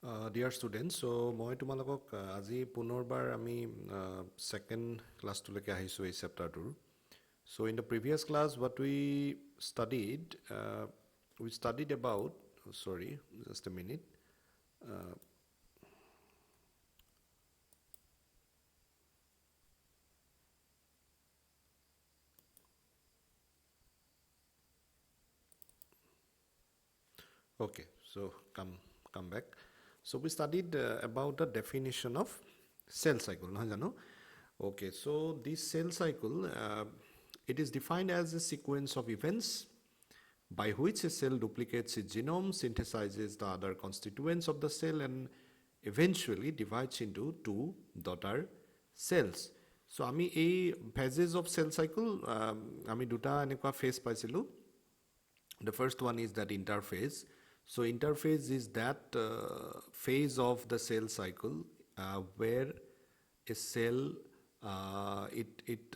Dear students, so মই তোমালোকক আজি পুনৰবাৰ আমি second class to লকে আহিছো এই chapter টোৰ. So in the previous class what we studied about, sorry, just a minute. Uh, okay, so come back. So we studied about the definition of cell cycle. Okay, so this cell cycle, it is defined as a sequence of events by which a cell duplicates its genome, synthesizes the other constituents of the cell, and eventually divides into two daughter cells. So আমি এই phases of cell cycle আমি দুটা এনেকুৱা phase পাইছিলো. The first one is that interphase. So interphase is that phase of the cell cycle where a cell it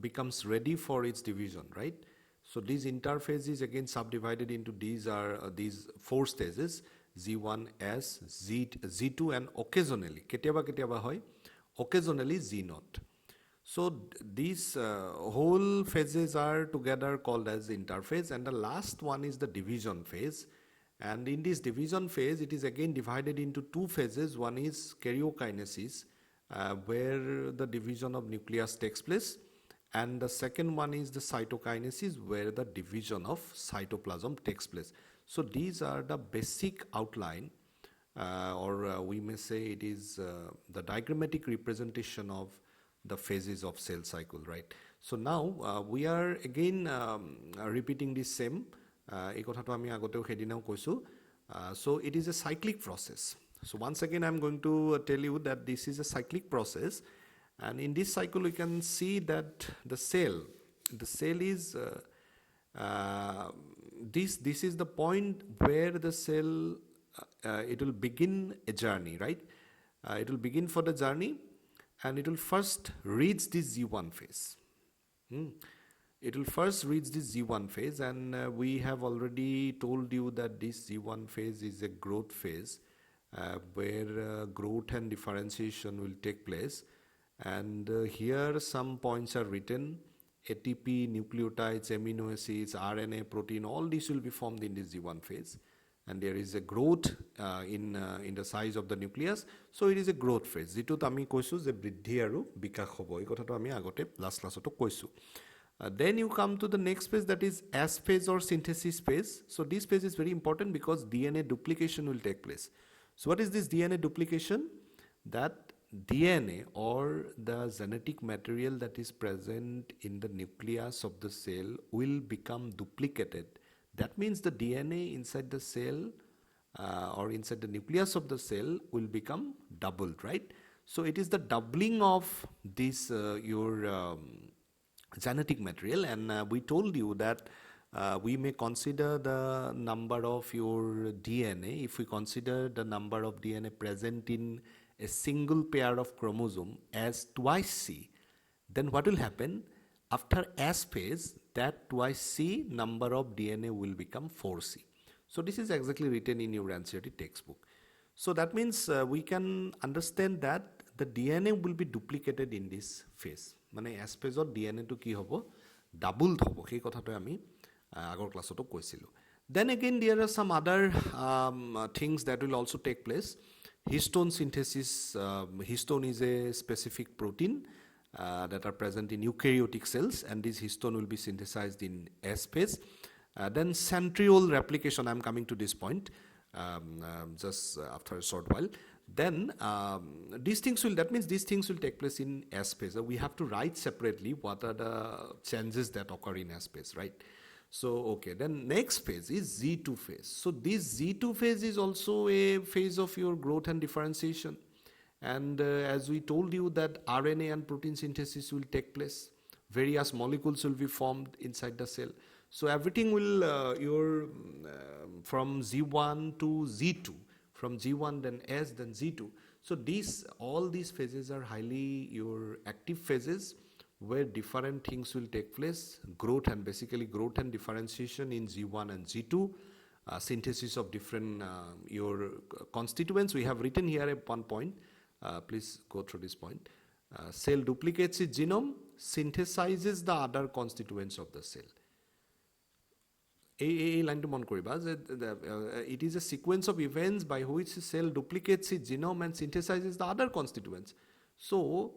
becomes ready for its division, right? So these interphases again subdivided into these four stages: Z1S, Z2, and occasionally ketiaba hoy, occasionally Z0. So these whole phases are together called as interphase, and the last one is the division phase. And in this division phase, it is again divided into two phases. One is karyokinesis, where the division of nucleus takes place, and the second one is the cytokinesis, where the division of cytoplasm takes place. So these are the basic outline, or we may say it is the diagrammatic representation of the phases of cell cycle, right? So now we are again repeating the same. So it is a cyclic process. So once again I'm going to tell you that this is a cyclic process, and in this cycle we can see that the cell is this is the point where the cell it will begin a journey, right? It will begin for the journey, and it will first reach this Z1 phase. It will first reach this Z1 phase, and we have already told you that this Z1 phase is a growth phase where growth and differentiation will take place. And here some points are written: ATP, nucleotides, amino acids, RNA, protein, all these will be formed in this Z1 phase. And there is a growth in the size of the nucleus. So it is a growth phase. Jitut ami koisu je bridhi aru bikash hobo. Ei kotha to ami agote last class to koisu. Then you come to the next phase, that is S phase or synthesis phase. So this phase is very important because DNA duplication will take place. So what is this DNA duplication? That DNA, or the genetic material that is present in the nucleus of the cell, will become duplicated. That means the DNA inside the cell or inside the nucleus of the cell will become doubled, right? So it is the doubling of this your genetic material, and we told you that we may consider the number of your DNA. If we consider the number of DNA present in a single pair of chromosome as twice C, then what will happen? After S phase, that twice C number of DNA will become 4C. So this is exactly written in your NCERT textbook. So that means we can understand that the DNA will be duplicated in this phase. মানে S phase of DNA to ki hobo doubled hobo. Hei kotha to ami agor class to koisilu. Then again there are some other things that will also take place. Histone synthesis. Histone is a specific protein that are present in eukaryotic cells, and this histone will be synthesized in S phase. Then centriole replication, I'm coming to this point just after a short while. Then that means these things will take place in S phase. We have to write separately what are the changes that occur in S phase, right? So okay, then next phase is Z2 phase. So this Z2 phase is also a phase of your growth and differentiation. And as we told you that RNA and protein synthesis will take place, various molecules will be formed inside the cell. So everything will from Z1 to Z2, from G1 then S then Z2. So all these phases are highly your active phases where different things will take place: growth and differentiation in G1 and G2, synthesis of different your constituents. We have written here at one point. Please go through this point. Cell duplicates its genome, synthesizes the other constituents of the cell. A line to mon koriba, it is a sequence of events by which cell duplicates its genome and synthesizes the other constituents. So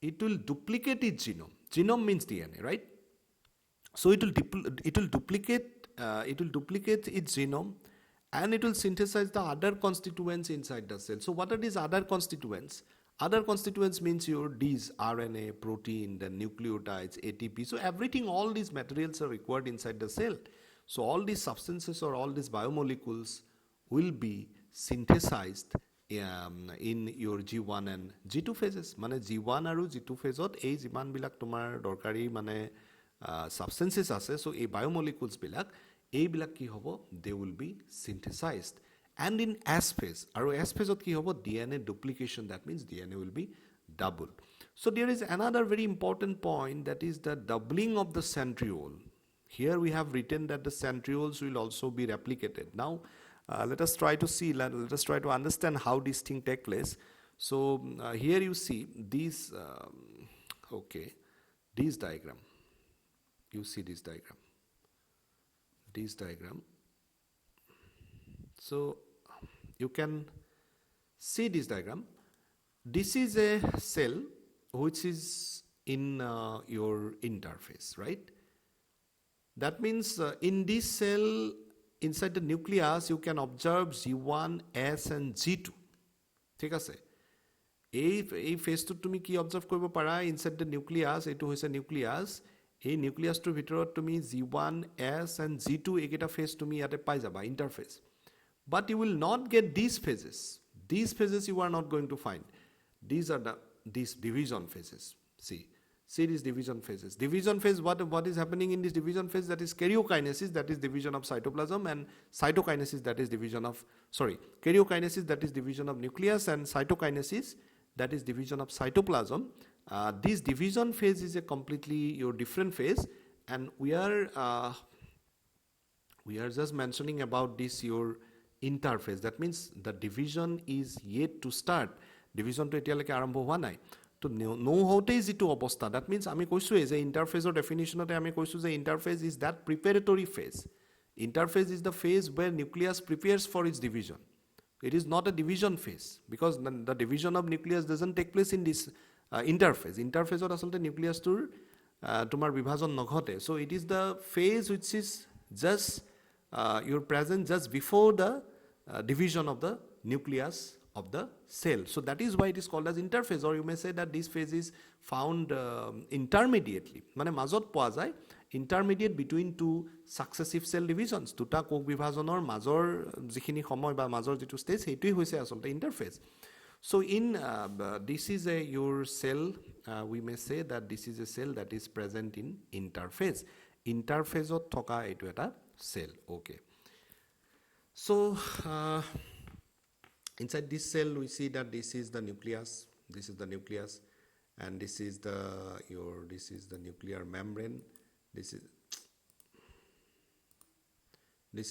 it will duplicate its genome. Genome means DNA, right? So it will duplicate its genome, and it will synthesize the other constituents inside the cell. So what are these other constituents? Other constituents means your these RNA, protein, the nucleotides, ATP. So everything, all these materials are required inside the cell. So all these substances or all these biomolecules will be synthesized in your G1 and G2 phases. Mane G1 aru G2 phase ot ei jiman bilak tomar dorkari mane substances ase. So ei biomolecules bilak ei bilak ki hobo, they will be synthesized. And in S phase, aru S phase ot ki hobo, DNA duplication. That means DNA will be doubled. So there is another very important point, that is the doubling of the centriole. Here we have written that the centrioles will also be replicated. Now let us try to see, let us try to understand how this thing take place. So here you see these, this diagram. You see this diagram. This diagram. So you can see this diagram. This is a cell which is in your interphase, right? That means in this cell, inside the nucleus, you can observe G1, S and G2. ঠিক আছে? এই ফেজটো তুমি কি observe কৰিব পাৰা inside the nucleus, এইটো হৈছে nucleus. এই নিউক্লিয়াছটোৰ ভিতৰত তুমি G1, S and G2 এইকেইটা ফেজ তুমি ইয়াতে পাই যাবা, ইণ্টাৰফেজ। But you will not get these phases. These phases you are not going to find. These are these division phases. See these division phases. Division phase, what is happening in this division phase? That is karyokinesis, that is division of cytoplasm, and cytokinesis, that is division of, karyokinesis, that is division of nucleus, and cytokinesis, that is division of cytoplasm. This division phase is a completely your different phase, and we are just mentioning about this your interphase. That means the division is yet to start. Division to etialeke arambho howa nai. To no hotei jitu obostha. That means ami koisu je interphase or definition ote ami koisu je interphase is that preparatory phase. Interphase is the phase where nucleus prepares for its division. It is not a division phase, because the division of nucleus doesn't take place in this interphase. Interphase or asolte nucleus tur tomar vibhajon noghote. So it is the phase which is just your present just before the division of the nucleus of the cell. So that is why it is called as interphase, or you may say that this phase is found intermediately. Mane মাজত পোৱা যায়, intermediate between two successive cell divisions. দুটা কোষ বিভাজনৰ মাজৰ যিখিনি সময় বা মাজৰ যিটো stage, সেইটোই হৈছে আসলতে interphase. So in this is your cell, we may say that this is a cell that is present in interphase. Interphase ot থকা এইটো এটা cell. Okay. So inside this cell we see that this is the nucleus. This is the nucleus, and this is the nuclear membrane. This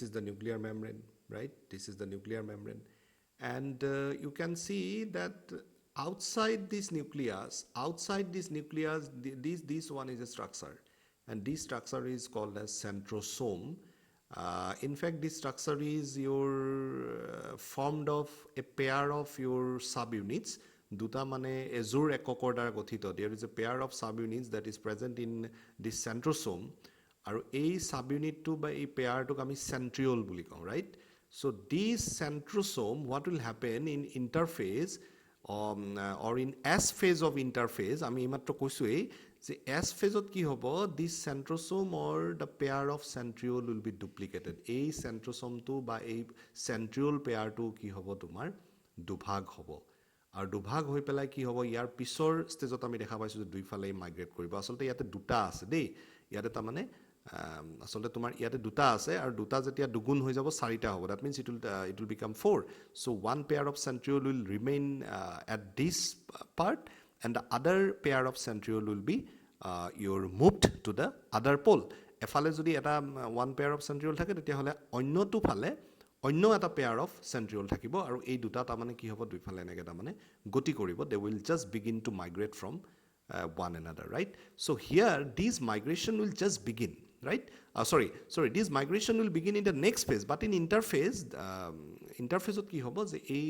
is the nuclear membrane, right? This is the nuclear membrane, and you can see that outside this nucleus, this one is a structure, and this structure is called as centrosome. In fact, this structure is formed of a pair of your subunits. Duta mane ezur ekokor dara gothito. There is a pair of subunits that is present in this centrosome. Aru ei subunit to ba ei pair to ami centriole buli kau, right? So this centrosome, what will happen in interphase or in S phase of interphase, ami imatro koisu ei যে S phase কি হ'ব, this centrosome or the pair of centriole will be duplicated. এই centrosomeটো বা এই centriole pairটো কি হ'ব, তোমাৰ দুভাগ হ'ব, আৰু দুভাগ হৈ পেলাই কি হ'ব, ইয়াৰ পিছৰ ষ্টেজত আমি দেখা পাইছো যে দুইফালে মাইগ্ৰেট কৰিব। আচলতে ইয়াতে দুটা আছে দেই, ইয়াতে তাৰমানে আসলতে তোমাৰ ইয়াতে দুটা আছে, আৰু দুটা যেতিয়া দুগুণ হৈ যাব চাৰিটা হ'ব। That means it will become 4. So one pair of centriole will remain at this part, and the other pair of centriole will be moved to the other pole. এফালে যদি এটা one pair of centriole থাকে তেতিয়াহ'লে অন্যটো ফালে অন্য এটা pair of centriole থাকিব আৰু এই দুটা তাৰমানে কি হ'ব দুইফালে এনেকৈ তাৰমানে গতি কৰিব they will just begin to migrate from one another, right? So here this migration will just begin, right? Sorry, this migration will begin in the next phase, but in interphase, interphase কি হ'ব যে এই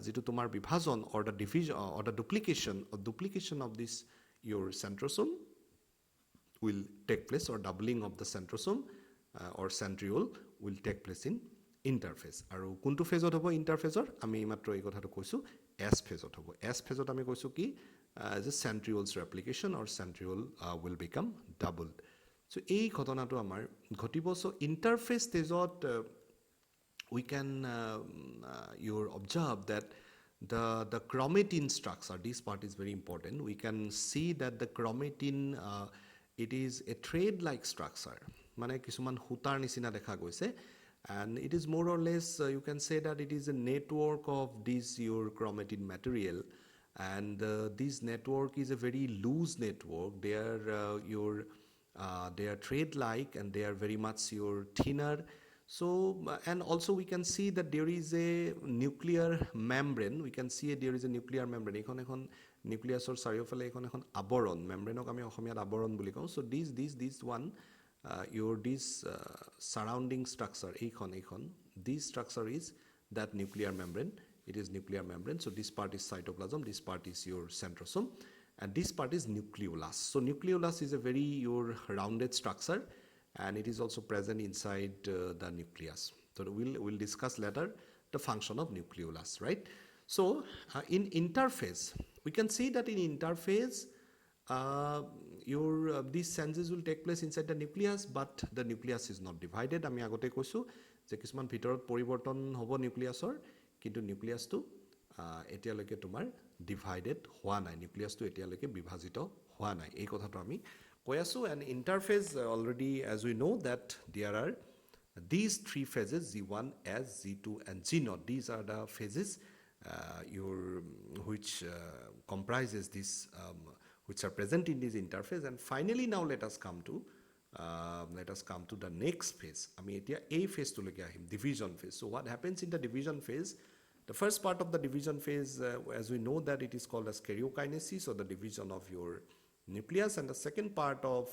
যেটো তোমাৰ বিভাজন or the division or the duplication of this your centrosome will take place, or doubling of the centrosome or centriole will take place in interphase. আৰু কোনটো ফেজত হ'ব ইন্টাৰফেজৰ আমি মাত্ৰ এই কথাটো কৈছো S ফেজত হ'ব S ফেজত আমি কৈছো কি the centriole's replication or centriole will become doubled. So এই ঘটনাটো আমাৰ ঘটিব so interphase stage-ত we can you observe that the chromatin structure, this part is very important. We can see that the chromatin it is a thread like structure মানে কিছুমান হুতাৰ নিচিনা দেখা গৈছে and it is more or less you can say that it is a network of this your chromatin material, and this network is a very loose network. They are thread like and they are very much your thinner. So and also we can see that there is a nuclear membrane. We can see there is a nuclear membrane. এখন nucleus or চাৰিওফালে এখন আবৰণ membrane-ক আমি অসমীয়াত আবৰণ বুলি কওঁ. So this one this surrounding structure এইখন this structure is that nuclear membrane. It is nuclear membrane. So this part is cytoplasm, this part is your centrosome, and this part is nucleolus. So nucleolus is a very your rounded structure, and it is also present inside the nucleus. So we'll discuss later the function of nucleolus, right? So in interphase, we can see that in interphase, these senses will take place inside the nucleus, but the nucleus is not divided. আমি আগতে কৈছো যে কিছুমান ভিতৰত পৰিৱৰ্তন হ'ব নিউক্লিয়াছৰ কিন্তু নিউক্লিয়াছটো এতিয়ালৈকে তোমাৰ ডিভাইডেড হোৱা নাই নিউক্লিয়াছটো এতিয়ালৈকে বিভাজিত হোৱা নাই এই কথাটো আমি কৈ আছো and interphase already as we know that there are these three phases Z1 S Z2 and Z0. These are the phases which comprises this which are present in this interphase, and finally now let us come to the next phase. আমি এতিয়া এই ফেজটোলৈকে আহিম division phase. So what happens in the division phase? The first part of the division phase, as we know that it is called as karyokinesis, or the division of your nucleus, and the second part of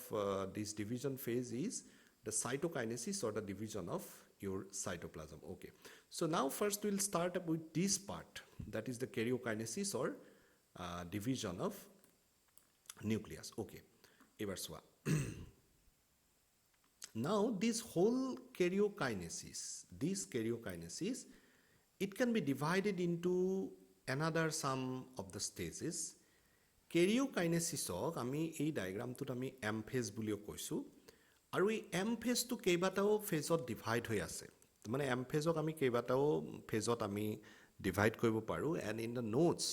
this division phase is the cytokinesis, or the division of your cytoplasm. Okay, so now first we'll start up with this part, that is the karyokinesis or division of nucleus. Okay, ebar soa. Now this whole karyokinesis, it can be divided into another some of the stages. Karyokinesis-ক আমি এই ডায়াগ্ৰামটোত আমি M phase বুলিও কৈছো, আৰু এই M phase-টো কেইবাটাও ফেজত divide হৈ আছে মানে M phase-ক আমি কেইবাটাও ফেজত আমি ডিভাইড কৰিব পাৰো, and in the notes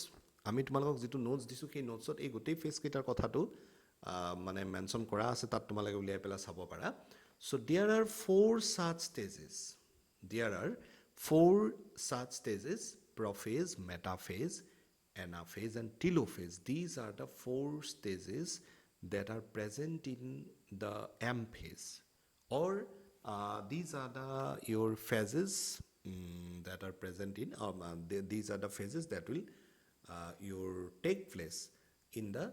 আমি তোমালোকক যেটো নোটস দিছো সেই নোটছত এই গোটেই ফেজ কেইটাৰ কথাটো মানে মেনশন কৰা আছে, তাত তোমালোকে উলিয়াই পেলা চাব পাৰা. So there are four such stages: prophase, metaphase, anaphase, and telophase. These are the four stages that are present in the M phase, or these are your phases that are present in these are the phases that will take place in the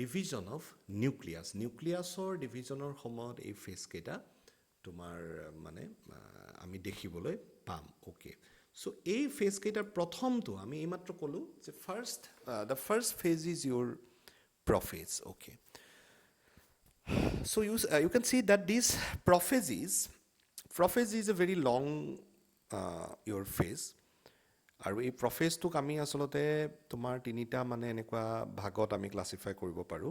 division of nucleus or divisionৰ সময়ত এই phase কেইটা তোমাৰ মানে আমি দেখিবলৈ পাম. Okay, so এই phase কেইটাৰ প্ৰথমটো আমি এইমাত্ৰ ক'লো যে the first phase is your prophase. Okay, so you can see that this prophase is a very long your phase, আৰু এই প্ৰফেজটোক আমি আচলতে তোমাৰ তিনিটা মানে এনেকুৱা ভাগত আমি ক্লাসিফাই কৰিব পাৰো.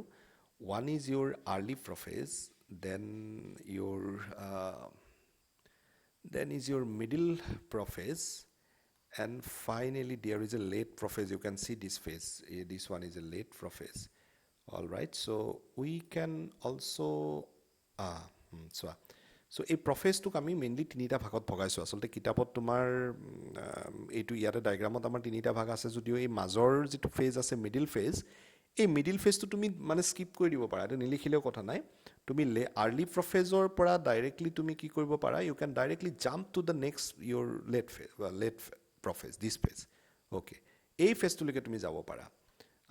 One is your early prophase, then is your middle prophase, and finally there is a late prophase. You can see this phase, this one is a late prophase. All right, so we can also so এই প্ৰফেজটোক আমি mainly তিনিটা ভাগত ভগাইছো. আচলতে কিতাপত তোমাৰ এইটো ইয়াতে ডায়াগ্ৰামত আমাৰ তিনিটা ভাগ আছে, যদিও এই মাজৰ যেটো ফেজ আছে মিডল ফেজ, এই মিডল ফেজটো তুমি মানে স্কিপ কৰি দিব পাৰা, এটা নিলিখিলেও কথা নাই, তুমি early prophase or পৰা directly তুমি কি কৰিব পাৰা, you can directly jump to the next your late prophase, this phase. Okay, এই ফেজটোলৈকে তুমি যাব পাৰা।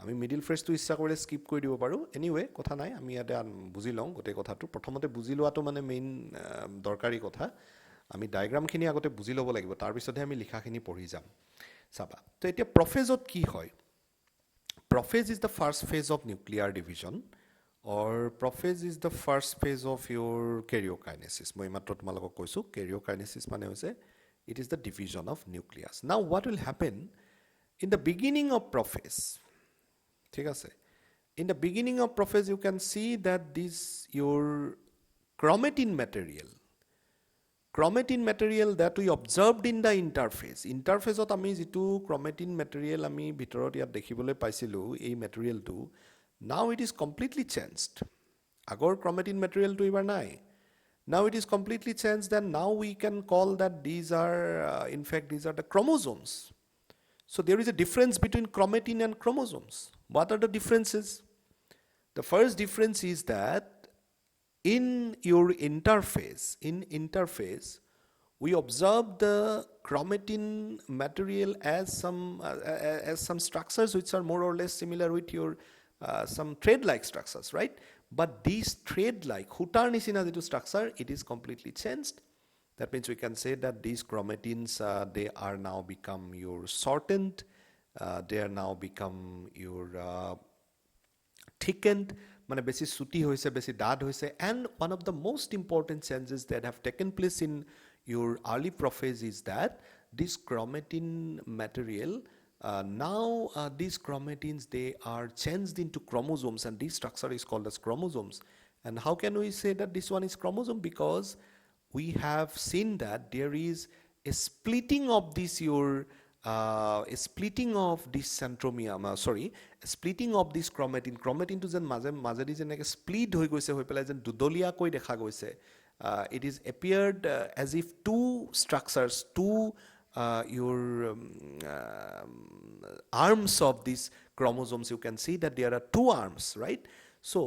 আমি মিডিল ফেজটো ইচ্ছা কৰিলে স্কিপ কৰি দিব পাৰোঁ। এনিৱে কথা নাই, আমি ইয়াতে বুজি লওঁ গোটেই কথাটো। প্ৰথমতে বুজি লোৱাটো মানে মেইন দৰকাৰী কথা। আমি ডায়েগ্ৰামখিনি আগতে বুজি ল'ব লাগিব, তাৰপিছতহে আমি লিখাখিনি পঢ়ি যাম। চাবা, তো এতিয়া প্ৰফেজত কি হয়? Prophase is the first phase of nuclear division, or prophase is the first phase of your karyokinesis. মই মাত্ৰ তোমালোকক কৈছোঁ karyokinesis মানে হৈছে it is the division of nucleus. Now what will happen in the beginning of prophase? ঠিক আছে, in the beginning of prophase you can see that this your chromatin material that we observed in the interphase. Interphaseত আমি যিটো chromatin material আমি ভিতৰত ইয়াত দেখিবলৈ পাইছিলোঁ, এই materialটো, now it is completely changed. আগৰ chromatin materialটো এইবাৰ নাই. Now it is completely changed, and now we can call that these are, in fact, these are the chromosomes. So there is a difference between chromatin and chromosomes. What are the differences? The first difference is that in your interphase, we observe the chromatin material as some structures which are more or less similar with your some thread-like structures, right? But these thread-like, hutar nisina jitu structure, it is completely changed. That means we can say that these chromatins, they are now become your shortened, they are now become your thickened, মানে বেছি চুটি হৈছে, বেছি ডাঠ হৈছে। And one of the most important changes that have taken place in your early prophase is that this chromatin material, now these chromatins, they are changed into chromosomes, and this structure is called as chromosomes. And how can we say that this one is chromosome? Because we have seen that there is a splitting of this a splitting of this centromere, splitting of this chromatin to যেন মাজেদি যেনেকৈ split হৈ গৈছে, হৈ পেলাই যেন দুদলীয়াকৈ দেখা গৈছে। It is appeared as if two structures, two your arms of these chromosomes, you can see that there are two arms, right? So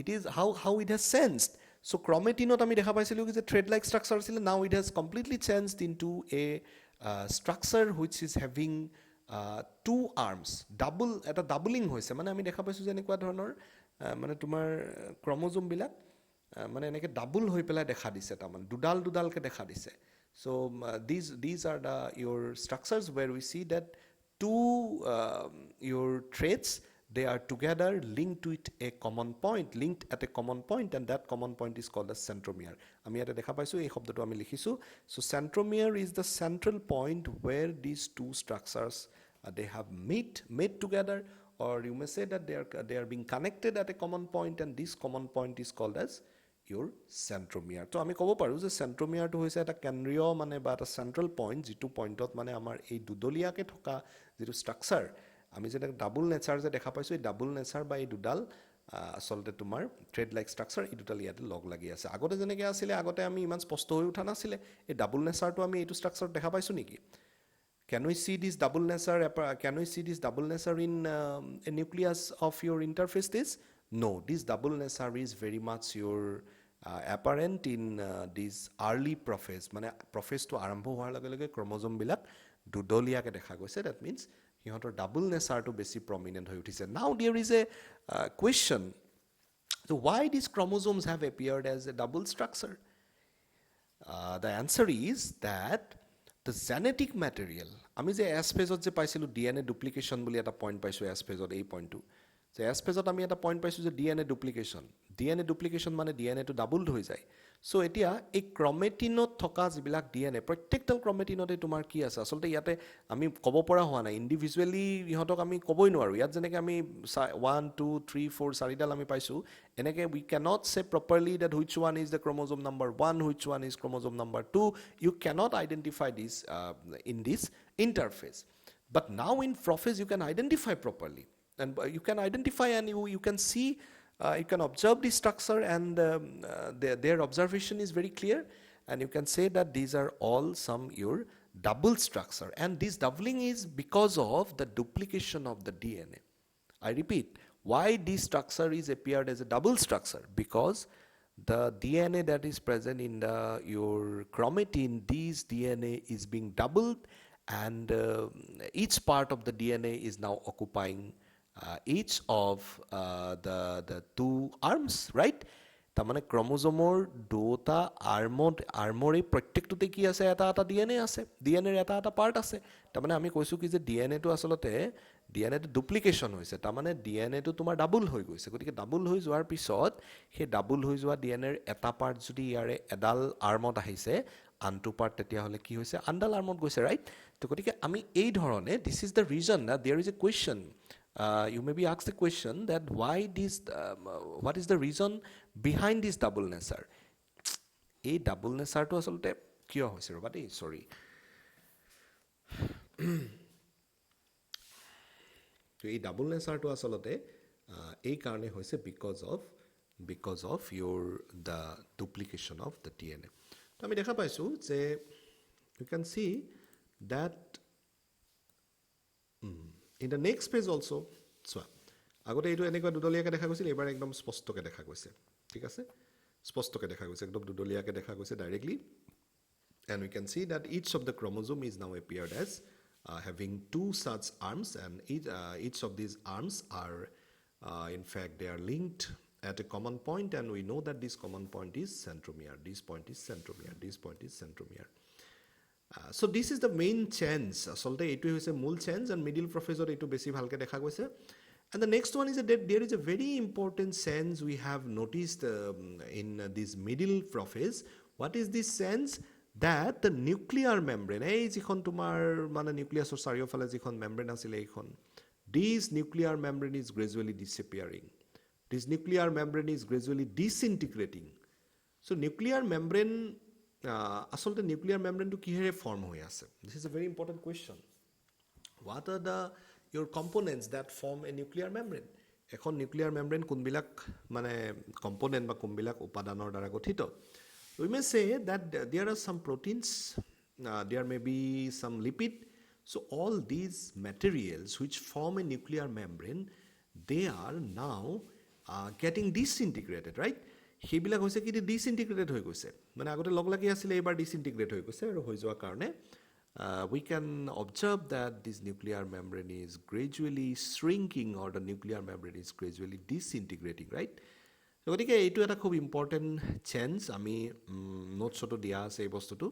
it is how it has changed. So chromatinot আমি দেখা পাইছিলোঁ যে thread-like structure আছিলে, now it has completely changed into a structure which is having two arms, এটা doubling হৈছে। মানে আমি দেখা পাইছোঁ যে এনেকুৱা ধৰণৰ মানে তোমাৰ ক্ৰমোজোমবিলাক মানে এনেকৈ ডাবল হৈ পেলাই দেখা দিছে, তাৰমানে দুডালকৈ দেখা দিছে। So these are your structures where we see that two your threads, they are together linked with a common point, linked at a common point, and that common point is called as centromere. আমি ইয়াতে দেখা পাইছোঁ, এই শব্দটো আমি লিখিছোঁ। So centromere is the central point where these two structures they have made together, or you may say that they are being connected at a common point, and this common point is called as your centromere. তো আমি ক'ব পাৰোঁ যে centromereটো হৈছে এটা কেন্দ্ৰীয় মানে বা এটা চেণ্ট্ৰেল পইণ্ট, যিটো পইণ্টত মানে আমাৰ এই দুদলীয়াকৈ থকা যিটো ষ্ট্ৰাকচাৰ, আমি যেনেকৈ ডাবল নেচাৰ যে দেখা পাইছোঁ, এই ডাবল নেচাৰ বা এই দুডাল আচলতে তোমাৰ থ্ৰেড-লাইক ষ্ট্ৰাকচাৰ, এই দুডাল ইয়াতে লগ লাগি আছে। আগতে যেনেকৈ আছিলে, আগতে আমি ইমান স্পষ্ট হৈ উঠা নাছিলে, এই ডাবল নেচাৰটো আমি এইটো ষ্ট্ৰাকচাৰত দেখা পাইছোঁ নেকি? Can we see this double nature in a nucleus of your interphase? No, this double nature is very much your apparent in this early prophase. মানে প্ৰফেজটো আৰম্ভ হোৱাৰ লগে লগে ক্ৰমোজোমবিলাক দুদলীয়াকৈ দেখা গৈছে। That means সিহঁতৰ ডাবল নেচাৰটো বেছি প্ৰমিনেণ্ট হৈ উঠিছে। Now there is a question, so why these chromosomes have appeared as a double structure? The answer is that the genetic material, আমি যে এছ ফেজত যে পাইছিলোঁ DNA ডুপ্লিকেশ্যন বুলি এটা পইণ্ট পাইছোঁ এছ ফেজত, এই পইণ্টটো যে এছ ফেজত আমি এটা পইণ্ট পাইছোঁ যে DNA ডুপ্লিকেশ্যন মানে DNAটো ডাবলড হৈ যায়। চ' এতিয়া এই ক্ৰমেটিনত থকা যিবিলাক DNA, প্ৰত্যেকডাল ক্ৰমেটিনতে তোমাৰ কি আছে, আচলতে ইয়াতে আমি ক'ব পৰা হোৱা নাই, ইণ্ডিভিজুৱেলি ইহঁতক আমি ক'বই নোৱাৰোঁ। ইয়াত যেনেকৈ আমি 1 2 3 4 4ডাল আমি পাইছোঁ, এনেকৈ we cannot say properly that which one is the chromosome number 1, which one is chromosome number 2. You cannot identify this in this interphase, but now in prophase you can identify properly, and you can identify and you can see, you can observe the structure, and their observation is very clear, and you can say that these are all some your double structure, and this doubling is because of the duplication of the DNA. I repeat, Why this structure is appeared as a double structure? Because the DNA that is present in your chromatin, this DNA is being doubled, and each part of the DNA is now occupying each of the two arms, right? তাৰমানে ক্ৰমোজোমৰ দুটা আৰ্মৰে প্ৰত্যেকটোতে কি আছে এটা এটা DNA আছে ডিএনএৰ এটা এটা part আছে তাৰমানে আমি কৈছোঁ কি যে ডিএনএটো আচলতে ডিএনএটো ডুপ্লিকেশ্যন হৈছে তাৰমানে ডিএনএটো তোমাৰ ডাবল হৈ গৈছে গতিকে ডাবল হৈ যোৱাৰ পিছত সেই ডাবল হৈ যোৱা ডিএনএৰ এটা পাৰ্ট যদি ইয়াৰে এডাল আৰ্মত আহিছে আনটো পাৰ্ট তেতিয়াহ'লে কি হৈছে আনডাল আৰ্মত গৈছে ৰাইট তো গতিকে আমি এই ধৰণে দিছ ইজ দ্য ৰিজন না there is a question you may be asked the question that why this what is the reason behind this double nature এই double nature to asolte kiyo hoise roba dei sorry to ei double nature to asolote ei karone hoise because of your the duplication of the DNA to ami dekha paisu je you can see that in the next page also চোৱা আগতে এইটো এনেকুৱা দুদলীয়াকে দেখা গৈছিল এবাৰ একদম স্পষ্টকে দেখা গৈছে ঠিক আছে স্পষ্টকে দেখা গৈছে একদম দুদলীয়াকে দেখা গৈছে directly and we can see that each of the chromosome is now appeared as having two such arms and each of these arms are in fact they are linked at a common point and we know that this common point is centromere this point is centromere this point is centromere so this is the main change asolte etu hoise mool change and middle prophase etu beshi bhalke dekha goise and the next one is that there is a very important change we have noticed in this middle prophase what is this change that the nuclear membrane ei jikhon tumar mane nucleus or chariofale jikhon membrane asile ekhon this nuclear membrane is gradually disappearing this nuclear membrane is gradually disintegrating so nuclear membrane asolte nuclear membrane to kihere form hoy ase this is a very important question what are the your components that form a nuclear membrane ekhon nuclear membrane kunbilak mane component ba kunbilak upadanor dara gothito we may say that there are some proteins there may be some lipid so all these materials which form a nuclear membrane they are now getting disintegrated right সেইবিলাক হৈছে কি ডিসইন্টিগ্ৰেটেড হৈ গৈছে মানে আগতে লগ লাগি আছিল এবাৰ ডিসইন্টিগ্ৰেট হৈ গৈছে আৰু হৈ যোৱাৰ কাৰণে we can observe that this nuclear membrane is gradually shrinking or the nuclear membrane is gradually disintegrating right so গতিকে এইটো এটা খুব ইম্পৰ্টেন্ট চেঞ্জ আমি নোটছটো দিয়া আছে এই বস্তুটো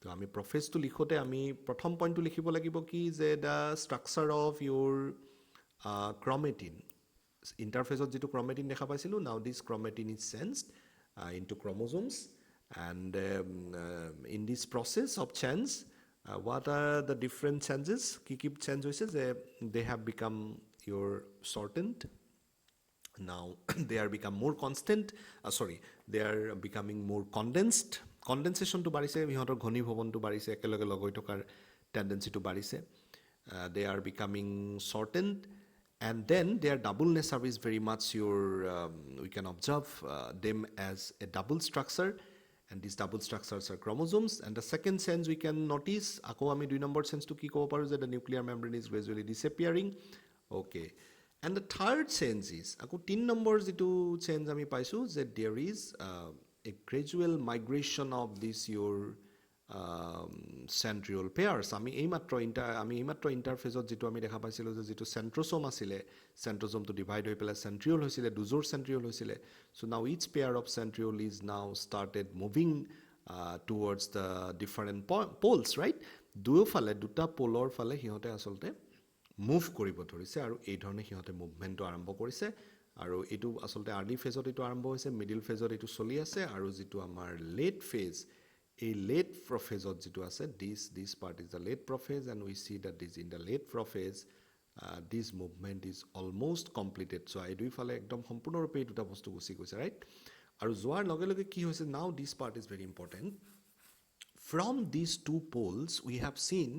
তো আমি প্ৰফেসটো লিখোতে আমি প্ৰথম পইণ্টটো লিখিব লাগিব কি যে the structure of your chromatin interphase of chromatin dekha paisilu now this chromatin is changed into chromosomes and in this process of change what are the different changes ki change hoise je they have become your shortened now they are become more constant they are becoming more condensation to barise ihotor ghoni bhavan to barise ekeloge logoi tokar tendency to barise they are becoming shortened and then their doubleness is very much your we can observe them as a double structure and these double structures are chromosomes and the second sense we can notice ako ami 2 number sense to ki kobo paru je the nuclear membrane is gradually disappearing okay and the third sense is ako 3 numbers itu change ami paisu that there is a gradual migration of this your centriole pairs আমি এইমাত্ৰ ইন্টাৰফেজত যেটো আমি দেখা পাইছিলো যে যেটো centrosome asile centrosome to divide হৈ পেলাই centriole হৈছিলে দুজোৰ centriole হৈছিলে so now each pair of centriole is now started moving towards the different poles right দুয়োফালে দুটা পোলৰ ফালে হিহতে আসলতে মুভ কৰিব ধৰিছে আৰু এই ধৰণে হিহতে মুভমেন্টটো আৰম্ভ কৰিছে আৰু এটো আসলতে আৰ্লি ফেজত এটো আৰম্ভ হৈছে মিডল ফেজত এটো চলি আছে আৰু যেটো আমাৰ late phase a late prophase of jitu ase this part is the late prophase and we see that this in the late prophase this movement is almost completed so I do fale ekdom sampurno rupe duta bostu gusi goise right aru joar loge loge ki hoise now this part is very important from these two poles we have seen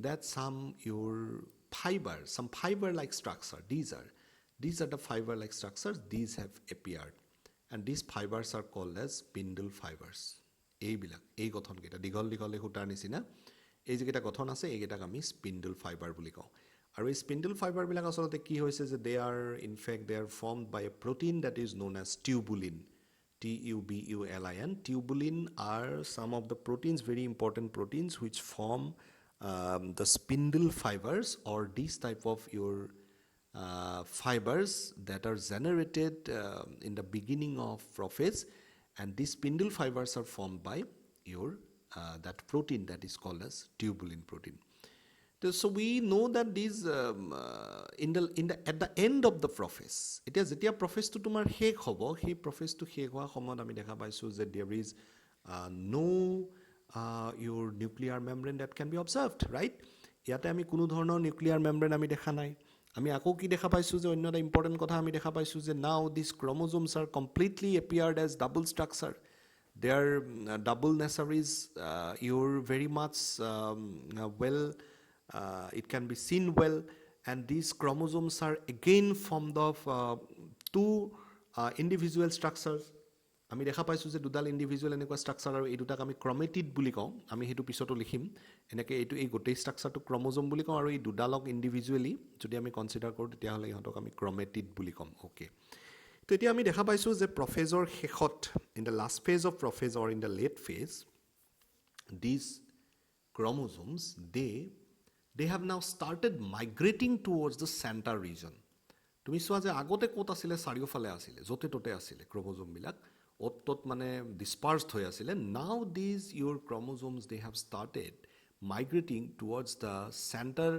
that some fiber like structure these are the fiber like structures these have appeared and these fibers are called as spindle fibers এইবিলাক এই গঠন কেটা দিগল দিগলে হুটাৰ নিচিনা এই যে কেটা গঠন আছে এই কেটাক আমি স্পিন্ডল ফাইবাৰ বুলি কওঁ আৰু এই স্পিন্ডল ফাইবাৰবিলাক আচলতে কি হৈছে যে they are formed by a protein that is known as tubulin. Tubulin. Tubulin are some of the proteins, very important proteins, which form the spindle fibers or these type of your fibers that are generated in the beginning of prophase, and these spindle fibers are formed by your that protein that is called as tubulin protein. So we know that these at the end of the prophase, এতিয়া যেতিয়া প্ৰফেজটো তোমাৰ শেষ হ'ব, সেই প্ৰফেজটো শেষ হোৱাৰ সময়ত আমি দেখা পাইছোঁ যে there is no your nuclear membrane that can be observed, right? ইয়াতে আমি কোনো ধৰণৰ নিউক্লিয়াৰ মেমব্ৰেন আমি দেখা নাই. আমি আকৌ কি দেখা পাইছোঁ যে অন্য এটা ইম্পৰ্টেণ্ট কথা আমি দেখা পাইছোঁ যে now these chromosomes are completely appeared as double structure. Their double nature is you're very much it can be seen well, and these chromosomes are again formed of two individual structures. আমি দেখা পাইছোঁ যে দুডাল individual এনেকুৱা structure, আৰু এই দুটাক আমি ক্ৰমেটিড বুলি কওঁ. আমি সেইটো পিছতো লিখিম. এনেকৈ এই গোটেই ষ্ট্ৰাকচাৰটো ক্ৰমোজম বুলি কওঁ, আৰু এই দুডালক ইণ্ডিভিজুৱেলি যদি আমি কনচিডাৰ কৰোঁ তেতিয়াহ'লে ইহঁতক আমি ক্ৰমেটিড বুলি ক'ম. অ'কে, তো এতিয়া আমি দেখা পাইছোঁ যে প্ৰফেজৰ শেষত, in the last phase of prophase or in the late phase, these chromosomes they have now started migrating towards the center region. তুমি চোৱা যে আগতে ক'ত আছিলে, চাৰিওফালে আছিলে, য'তে ত'তে আছিলে ক্ৰমোজোমবিলাক, অ'ত ত'ত মানে ডিছপাৰ্চড হৈ আছিলে. Now these your chromosomes they have started migrating towards the center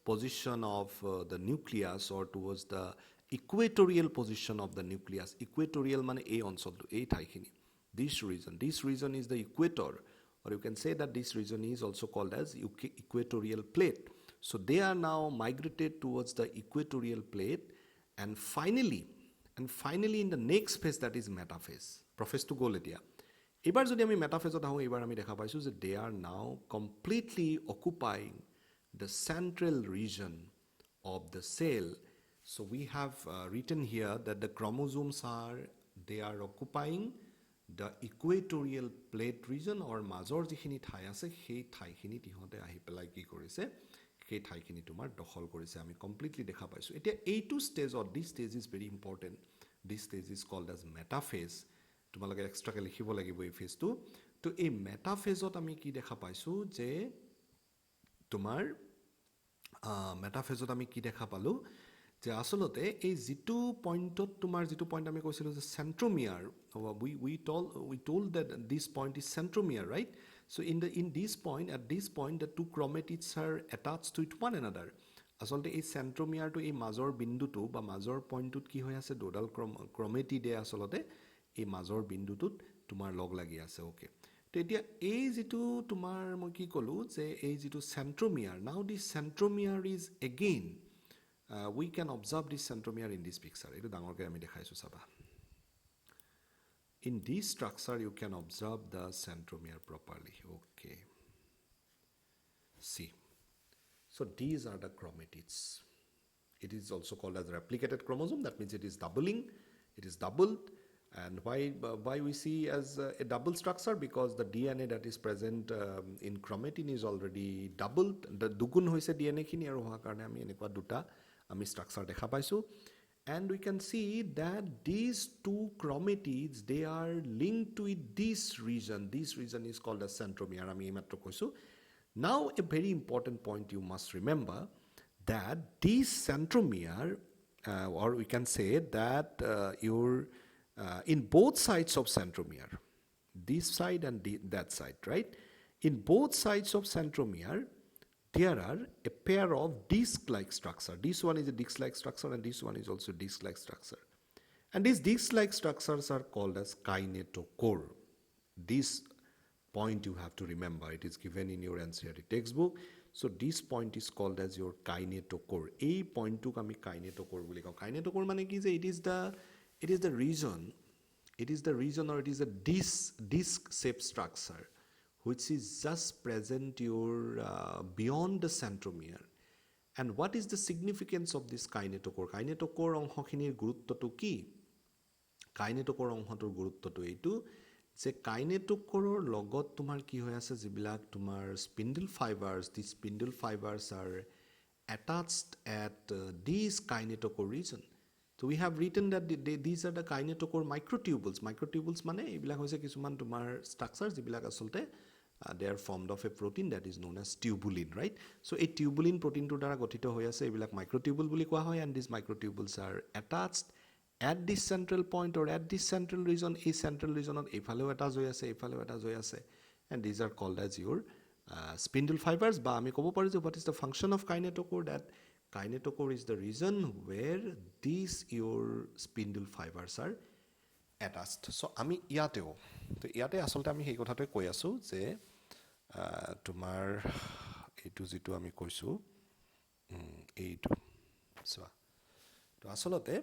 position of the nucleus or towards the equatorial position of the nucleus. Equatorial মানে এই অঞ্চলটো, এই ঠাইখিনি. This region is the equator, or you can say that this region is also called as equatorial plate. So they are now migrated towards the equatorial plate, and finally in the next phase, that is metaphase. Prophase to গ'ল এতিয়া. এবাৰ যদি আমি মেটাফেজত আহোঁ, এইবাৰ আমি দেখা পাইছোঁ যে they are now completely occupying the central region of the cell. So we have written here that the chromosomes they are occupying the equatorial plate region, or মাজৰ যিখিনি ঠাই আছে সেই ঠাইখিনিত ইহঁতে আহি পেলাই কি কৰিছে, সেই ঠাইখিনি তোমাৰ দখল কৰিছে. আমি কমপ্লিটলি দেখা পাইছোঁ. এতিয়া এইটো ষ্টেজত, this stage is very important. This stage is called as metaphase. তোমালোকে এক্সট্ৰাকৈ লিখিব লাগিব এই ফেজটো. তো এই মেটাফেজত আমি কি দেখা পাইছোঁ যে তোমাৰ মেটাফেজত আমি কি দেখা পালোঁ যে আচলতে এই যিটো পইণ্টত তোমাৰ যিটো পইণ্ট আমি কৈছিলোঁ যে চেণ্ট্ৰমিয়াৰ, we told that this point is centromere, right? So at this point the two chromatids are attached to one another. আচলতে এই চেণ্ট্ৰমিয়াৰটো, এই মাজৰ বিন্দুটো বা মাজৰ পইণ্টটোত কি হৈ আছে, দুডাল ক্ৰমেটিডে আচলতে এই মাজৰ বিন্দুটোত তোমাৰ লগ লাগি আছে. অ'কে, তো এতিয়া এই যিটো তোমাৰ মই কি ক'লোঁ যে এই যিটো centromere, now this centromere is again we can observe this centromere in this picture. এইটো ডাঙৰকৈ আমি দেখাইছোঁ, চাবা. In this structure you can observe the centromere properly. Okay, see, so these are the chromatids. It is also called as replicated chromosome. That means it is doubling, it is doubled. And why we see as a double structure? Because the DNA that is present in chromatin is already doubled. The দুগুণ হৈছে DNA খিনি, আৰু হোৱাৰ কাৰণে আমি এনেকুৱা দুটা আমি structure দেখা পাইছোঁ. And we can see that these two chromatids, they are linked with this region. This region is called as centromere. আমি এইমাত্ৰ কৈছোঁ. Now a very important point you must remember, that this centromere, or we can say that in both sides of centromere, this side and that side, right? In both sides of centromere, there are a pair of disc-like structure. This one is a disc-like structure, and this one is also disc-like structure. And these disc-like structures are called as kinetochore. This point you have to remember. It is given in your NCERT textbook. So this point is called as your kinetochore. A point to kami kinetochore boli kau. Kinetochore mane ki je it is the region, or it is a disc-shaped structure which is just present beyond the centromere. And what is the significance of this kinetochore? Kinetochore অংশখিনিৰ গুৰুত্বটো কি? Kinetochore অংশটোৰ গুৰুত্বটো এইটো যে কাইনেটোকৰৰ লগত তোমাৰ কি হৈ আছে, যিবিলাক তোমাৰ spindle fibres, these spindle fibers are attached at this kinetochore region. So we have written that these are the kinetochore microtubules. Microtubules mane ebilak hoise kisuman tumar structures ebilak asolte they are formed of a protein that is known as tubulin, right? So a tubulin protein to dara gotito hoy ase ebilak microtubule buli koa hoy, and these microtubules are attached at this central point or at this central region. A central region on ephalo attach hoy ase, ephalo attach hoy ase, and these are called as your spindle fibers. Ba ami kobo paru je what is the function of kinetochore? That kinetochore is the region where these your spindle fibers are attached. So ami iateo to iate asolte ami hei kotha koi asu je tumar etu jitu ami koisu eitu so to asolote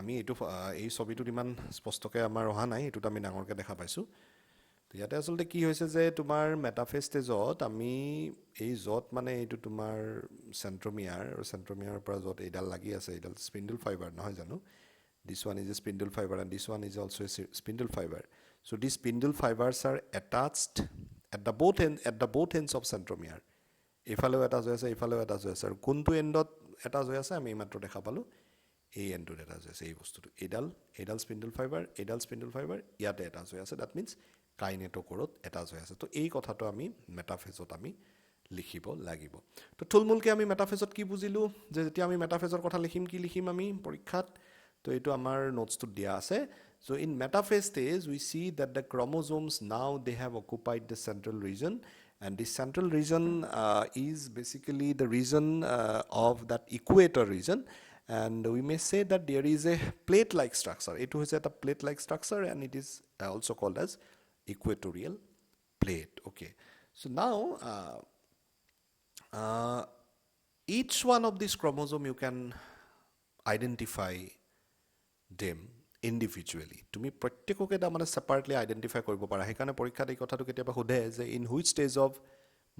আমি এটো এই ছবিটো ইমান স্পষ্টকৈ আমাৰ অহা নাই, এটোত আমি ডাঙৰকৈ দেখা পাইছো। তো ইয়াতে আসলে কি হৈছে যে তোমাৰ মেটাফেজ ষ্টেজত আমি এই যত মানে এইটো তোমাৰ সেন্ট্ৰোমিয়াৰ আৰু সেন্ট্ৰোমিয়াৰৰ পৰা যত এইডাল লাগি আছে, এইডাল স্পিন্ডল ফাইবাৰ নহয় জানো? This one is a spindle fiber and this one is also a spindle fiber. So these spindle fibers are attached at the both ends of centromere. Efalo attach hoy ase, efalo attach hoy ase, aru kuntu endot attach hoy ase ami matro dekha palu এই এন্ডত attach hoy ase এই বস্তুটো এডাল spindle fibre ইয়াতে attach hoy ase, that means কাইনেটোকৰত attach hoy ase। তো এই কথাটো আমি মেটাফেজত আমি লিখিব লাগিব। তো থুলমুলকে আমি মেটাফেজত কি বুজিলো যে যেতিয়া আমি মেটাফেজৰ কথা লিখিম কি লিখিম আমি পৰীক্ষাত, তো এইটো আমাৰ নোটছটো দিয়া আছে। So in metaphase stage we see that the chromosomes now they have occupied the central region, and this central region is basically the region of that equator region, and we may say that there is a plate-like structure. It is a plate-like structure and it is also called as equatorial plate. Okay, so now each one of these chromosome you can identify them individually. তুমি প্ৰত্যেককে da মানে separately identify কৰিব পাৰা। হেকানে পৰীক্ষাত এই কথাটো কেতিয়াবা সোধে যে in which stage of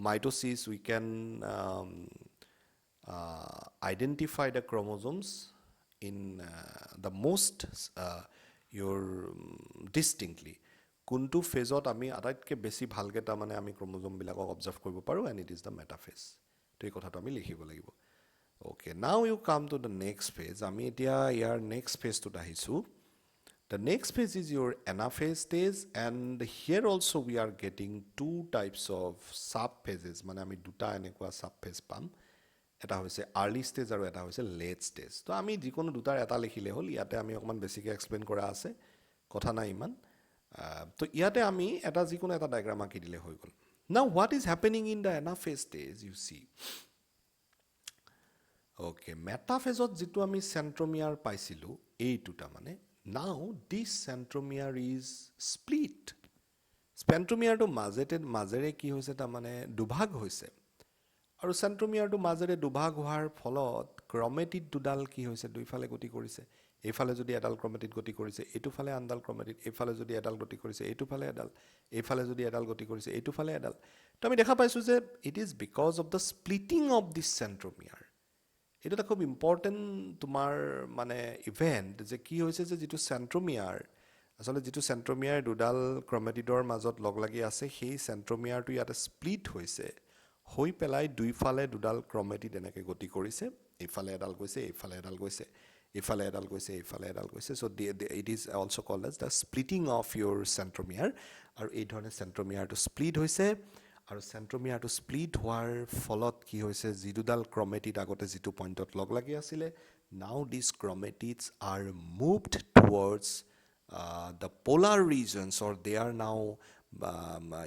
mitosis we can identify the chromosomes in the most your distinctly. কোনটো ফেজত আমি আটাইতকৈ বেছি ভালকে da মানে আমি ক্ৰোমোজোম বিলাকক অবজাৰ্ভ কৰিব পাৰো, and it is the metaphase. তো এই কথাটো আমি লিখিব লাগিব। Okay, now you come to the next phase. আমি এতিয়া ইয়াৰ next phase to আহিছো। The next phase is your anaphase stage, and here also we are getting two types of subphases. মানে আমি দুটা এনেকুৱা subphase পাম। এটা হৈছে early stage আৰু এটা হৈছে late stage। তো আমি যিকোনো দুটাৰ এটা লিখিলে হ'ল, ইয়াতে আমি অকমান বেছিকৈ এক্সপ্লেইন কৰা আছে, কথা নাই ইমান। তো ইয়াতে আমি এটা যিকোনো এটা ডায়াগ্ৰাম আঁকি দিলে হৈ গ'ল। Now what is happening in the anaphase stage you see? Okay, metaphase jitu ami centromere paisilu eituta mane now this centromere is split. Centromere to মাজেৰে কি হৈছে ta mane দুভাগ হৈছে, আৰু centromere to মাজেৰে দুভাগ হোৱাৰ ফলত ক্ৰোমেটিড দুডাল কি হৈছে দুইফালে গতি কৰিছে। এইফালে যদি এডাল ক্ৰোমেটিড গতি কৰিছে, এইটোফালে আনডাল ক্ৰোমেটিড, এইফালে যদি এডাল গতি কৰিছে, এইটোফালে এডাল, এইফালে যদি এডাল গতি কৰিছে, এইটোফালে এডাল। তো আমি দেখা পাইছো যে it is because of the splitting of this centromere. এটা খুব ইম্পৰ্টেণ্ট তোমাৰ মানে ইভেন্ট যে কি হৈছে যে যিটো সেন্ট্ৰোমিয়াৰ আসলে যিটো সেন্ট্ৰোমিয়াৰ দুডাল ক্ৰোমেটিডৰ মাজত লগ লাগি আছে, সেই সেন্ট্ৰোমিয়াৰটো ইয়াতে স্প্লিট হৈছে, হৈ পেলাই দুইফালে দুডাল ক্ৰোমেটিড এনেকৈ গতি কৰিছে, এইফালে এডাল গৈছে, এইফালে এডাল গৈছে, এইফালে এডাল গৈছে, এইফালে এডাল গৈছে। So' it is also' called as the splitting of your centromere. আৰু এই ধৰণে সেন্ট্ৰোমিয়াৰটো স্প্লিট হৈছে, আৰু সেন্ট্ৰোমিয়াৰটো স্প্লিট হোৱাৰ ফলত কি হৈছে যি দুডাল ক্ৰোমেটিড আগতে যিটো পইণ্টত লগ লাগি আছিলে, now these chromatids are moved towards the polar regions, or they are now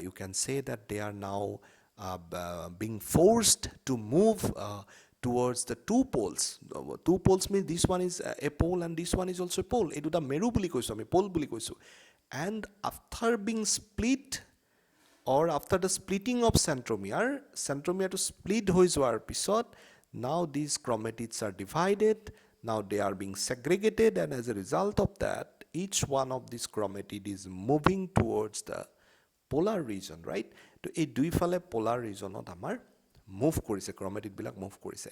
you can say that they are now being forced to move towards the two poles. Two poles means this one is a pole and this one is also a pole. Etu da meru buli koisu ami, pole buli koisu. And after being split, or after the splitting of centromere to split hoi joar pisot, now these chromatids are divided, now they are being segregated, and as a result of that each one of these chromatid is moving towards the polar region, right? To ei duifale polar regionot amar move korise, chromatid bilak move korise।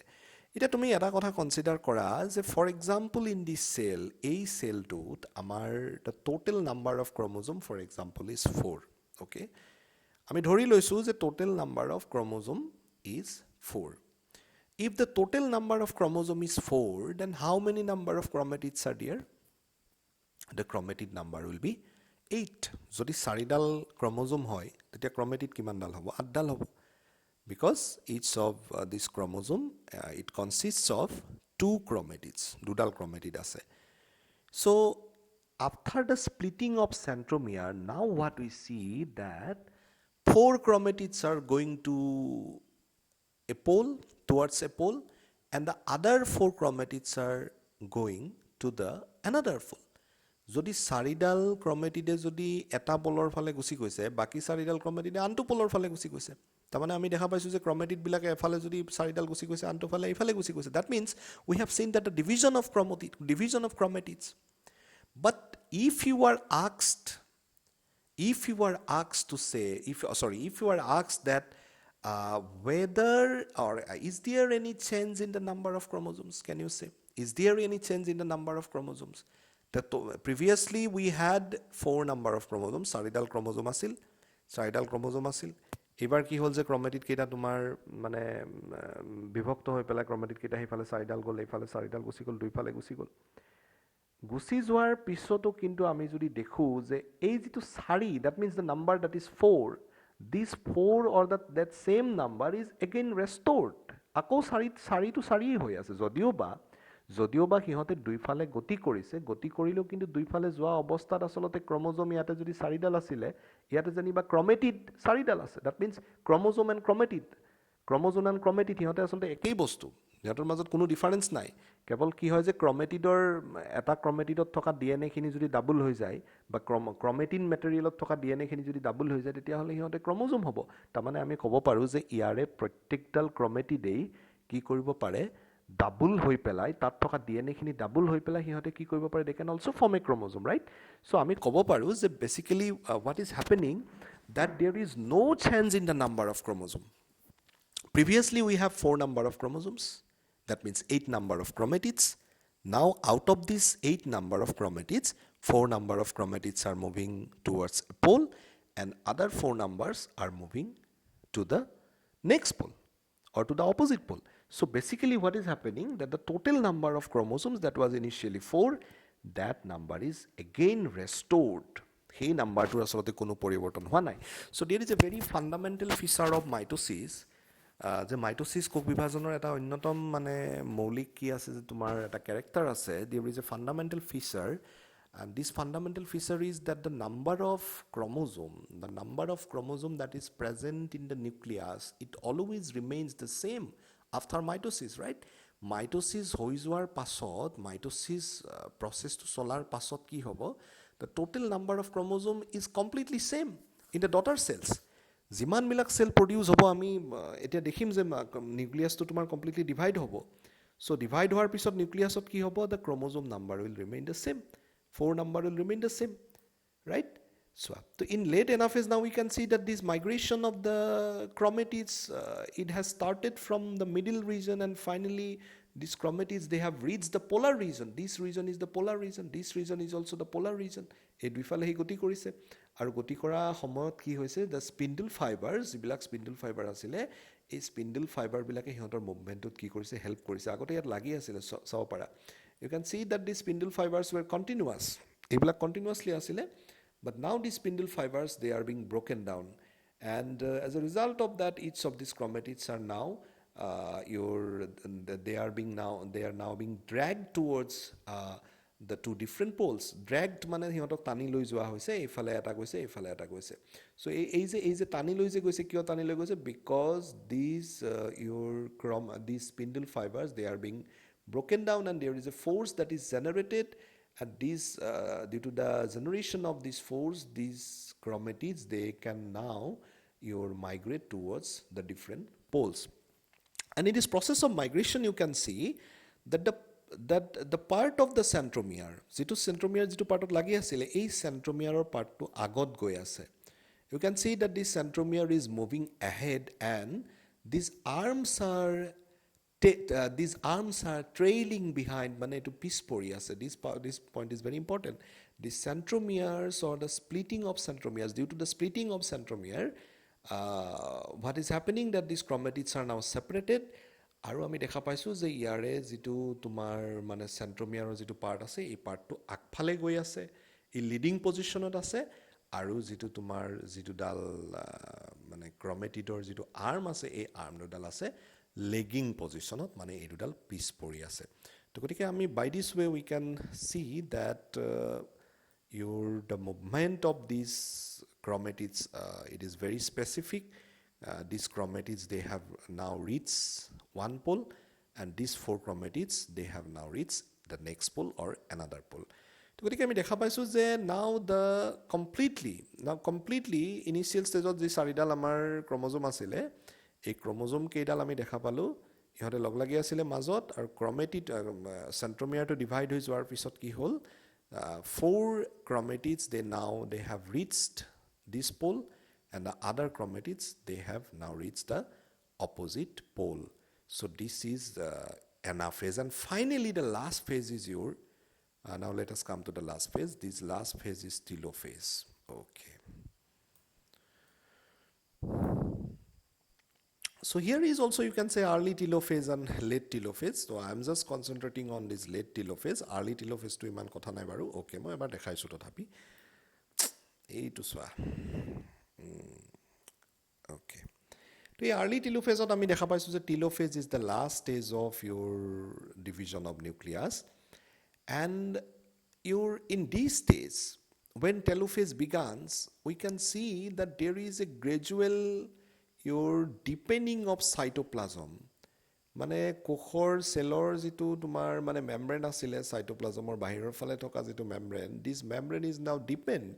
এটা তুমি এটা কথা consider করা যে for example in this cell, এই সেলটোত আমার the total number of chromosome for example is 4। Okay, আমি ধৰি লৈছো যে total number of chromosome is 4। If the total number of chromosome is 4, then how many number of chromatids are there? The chromatid number will be 8. Jodi 4 chromosome hoy, tetia chromatid kiman dal hobo? 8 dal hobo. Because each of this chromosome, it consists of 2 chromatids, 2 dal chromatid ase. So after the splitting of centromere, now what we see that 4 chromatids are going to a pole, towards a pole, and the other 4 chromatids are going to the another pole. যদি 4ডাল ক্ৰমেটিডে যদি এটা পলৰ ফালে গুচি গৈছে, বাকি 4ডাল ক্ৰমেটিডে আনটো পলৰ ফালে গুচি গৈছে। তাৰমানে আমি দেখা পাইছোঁ যে ক্ৰমেটিডবিলাকে এফালে যদি 4ডাল গুচি গৈছে, আনটো ফালে এইফালে গুচি গৈছে। That means we have seen that the division of chromatids. But if you are asked to say, if you are asked that whether or is there any change in the number of chromosomes, can you say? Is there any change in the number of chromosomes? Previously we had 4 number of chromosomes, 4ডাল chromosome আছিল, 4ডাল chromosome আছিল। এবাৰ কি হ'ল যে ক্ৰমেটিড কেইটা তোমাৰ মানে বিভক্ত হৈ পেলাই ক্ৰমেটিড কেইটা সেইফালে 4ডাল গ'ল, এইফালে 4ডাল গুচি গ'ল, দুইফালে গুচি গ'ল। গুচি যোৱাৰ পিছতো কিন্তু আমি যদি দেখো যে এই যেটো 4, that means the number that is 4, this 4 or that same number is again restored. আকৌ 4 to 4 হৈ আছে, যদিওবা সিহঁতে দুইফালে গতি কৰিছে, গতি কৰিলেও কিন্তু দুইফালে যোৱা অৱস্থাত আসলতে ক্ৰমোজম ইয়াতে যদি 4ডাল আছিলে, ইয়াতে যেনিবা ক্ৰমেটিড 4ডাল আছে। that means chromosome and chromatid সিহঁতে আসলতে একেই বস্তু, সিহঁতৰ মাজত কোনো ডিফাৰেন্স নাই। কেৱল কি হয় যে ক্ৰমেটিডৰ এটা ক্ৰমেটিডত থকা ডিএনএ খিনি যদি ডাবল হৈ যায় বা ক্ৰমেটিন মেটেৰিয়েলত থকা ডিএনএ খিনি যদি ডাবল হৈ যায়, তেতিয়াহ'লে সিহঁতে ক্ৰমোজম হ'ব। তাৰমানে আমি ক'ব পাৰোঁ যে ইয়াৰে প্ৰত্যেকডাল ক্ৰমেটিডেই কি কৰিব পাৰে, ডাবল হৈ পেলাই, তাত থকা ডিএনএ খিনি ডাবল হৈ পেলাই সিহঁতে কি কৰিব পাৰে, they can also form a chromosome, right? So আমি ক'ব পাৰোঁ যে basically what is happening that there is no change in the number of chromosome. Previously we have 4 number of chromosomes, that means 8 number of chromatids. Now out of this 8 number of chromatids, 4 number of chromatids are moving towards a pole and other 4 numbers are moving to the next pole or to the opposite pole. So basically what is happening that the total number of chromosomes that was initially 4, that number is again restored. Hey number to asolote kono poriborton howa nai. So there is a very fundamental feature of mitosis, যে mitosis কোষ বিভাজনৰ এটা অন্যতম মানে মৌলিক কি আছে যে তোমাৰ এটা ক্যাৰেক্টাৰ আছে, there is a fundamental feature, and this fundamental feature is that the number of chromosome that is present in the nucleus, it always remains the same after mitosis, right? Mitosis হৈ যোৱাৰ পাছত, mitosis processটো চলাৰ পাছত কি হ'ব, the total number of chromosome is completely same in the daughter cells. যিমান বিলাক cell produce হ'ব, আমি এতিয়া দেখিম যে নিউক্লিয়াছটো তোমাৰ কমপ্লিটলি ডিভাইড হ'ব। সো ডিভাইড হোৱাৰ পিছত নিউক্লিয়াছত কি হ'ব, the chromosome number will remain the same, 4 number will remain the same, right? So in late Interphase now we can see that this migration of the chromatids, it has started from the middle region and finally these chromatids, they have reached the polar region. This region is the polar region, this region is also the polar region. এই দুইফালে হি গতি কৰিছে আৰু গতি কৰা সময়ত কি হৈছে, the spindle fibers, যিবিলাক spindle fiber আছিলে, এই spindle fiber বিলাকে সিহঁতৰ মুভমেন্টত কি কৰিছে, হেল্প কৰিছে। আগতে ইয়াত লাগি আছিল চাব পাৰা, you can see that these spindle fibers were continuous, এইবিলাক continuously আছিলে, but now these spindle fibers, they are being broken down, and as a result of that, each of these chromatids are now they are now being dragged towards the 2 different poles. Dragged মানে হিহঁতক টানি লৈ যোৱা হৈছে, এইফালে এটা গৈছে, এইফালে এটা গৈছে। সো এই যে টানি লৈ যে গৈছে, কিয় টানি লৈ গৈছে, because these these spindle fibers, they are being broken down and there is a force that is generated, and due to the generation of this force, these chromatids, they can now migrate towards the different poles. And in this process of migration, you can see that the part of the centromere, যেটো centromere যেটো পাৰ্টত লাগি আছিল, এই centromereৰ পাৰ্টটো আগত গৈ আছে। You can see that this centromere is moving ahead and these arms are trailing behind, মানে এটো পিছ পৰি আছে। This point is very important. The centromeres or the splitting of centromeres, due to the splitting of centromere, what is happening that these chromatids are now separated, আৰু আমি দেখা পাইছোঁ যে ইয়াৰে যিটো তোমাৰ মানে চেণ্ট্ৰমিয়াৰৰ যিটো পাৰ্ট আছে এই পাৰ্টটো আগফালে গৈ আছে, ই লিডিং পজিশ্যনত আছে, আৰু যিটো তোমাৰ যিটোডাল মানে ক্ৰমেটিডৰ যিটো আৰ্ম আছে এই আৰ্ম দুডাল আছে লেগিং পজিশ্যনত, মানে এই দুডাল পিছ পৰি আছে। তো গতিকে আমি by this way we can see that the movement of these chromatids, it is very specific. These chromatids, they have now reached one pole, and these 4 chromatids, they have now reached the next pole or another pole. তো গতিকে আমি দেখা পাইছোঁ যে now completely initial stage যি 4ডাল আমাৰ chromosome আছিলে, এই ক্ৰম'জম কেইডাল আমি দেখা পালোঁ ইহঁতে লগ লাগি আছিলে মাজত, আৰু ক্ৰমেটিড চেণ্ট্ৰমিয়াৰটো ডিভাইড হৈ যোৱাৰ পিছত কি হ'ল, 4 chromatids, they have reached this pole, and the other chromatids, they have now reached the opposite pole. So this is the anaphase, and finally the last phase is your, now let us come to the last phase. This last phase is telophase. Okay. So here is also, you can say, early telophase and late telophase. So I am just concentrating on this late telophase. Early telophase to iman kotha nai baru. Okay, moi ebar dekhaisu tothapi. Ei to swa. Okay. To early telophase ot ami dekha paisu je telophase is the last stage of your division of nucleus, and in this stage, when telophase begins, we can see that there is a gradual your deepening of cytoplasm. মানে কোষৰ চেলৰ যিটো তোমাৰ মানে membrane আছিলে চাইটোপ্লাজমৰ বাহিৰৰ ফালে থকা যিটো membrane, this membrane is now depend,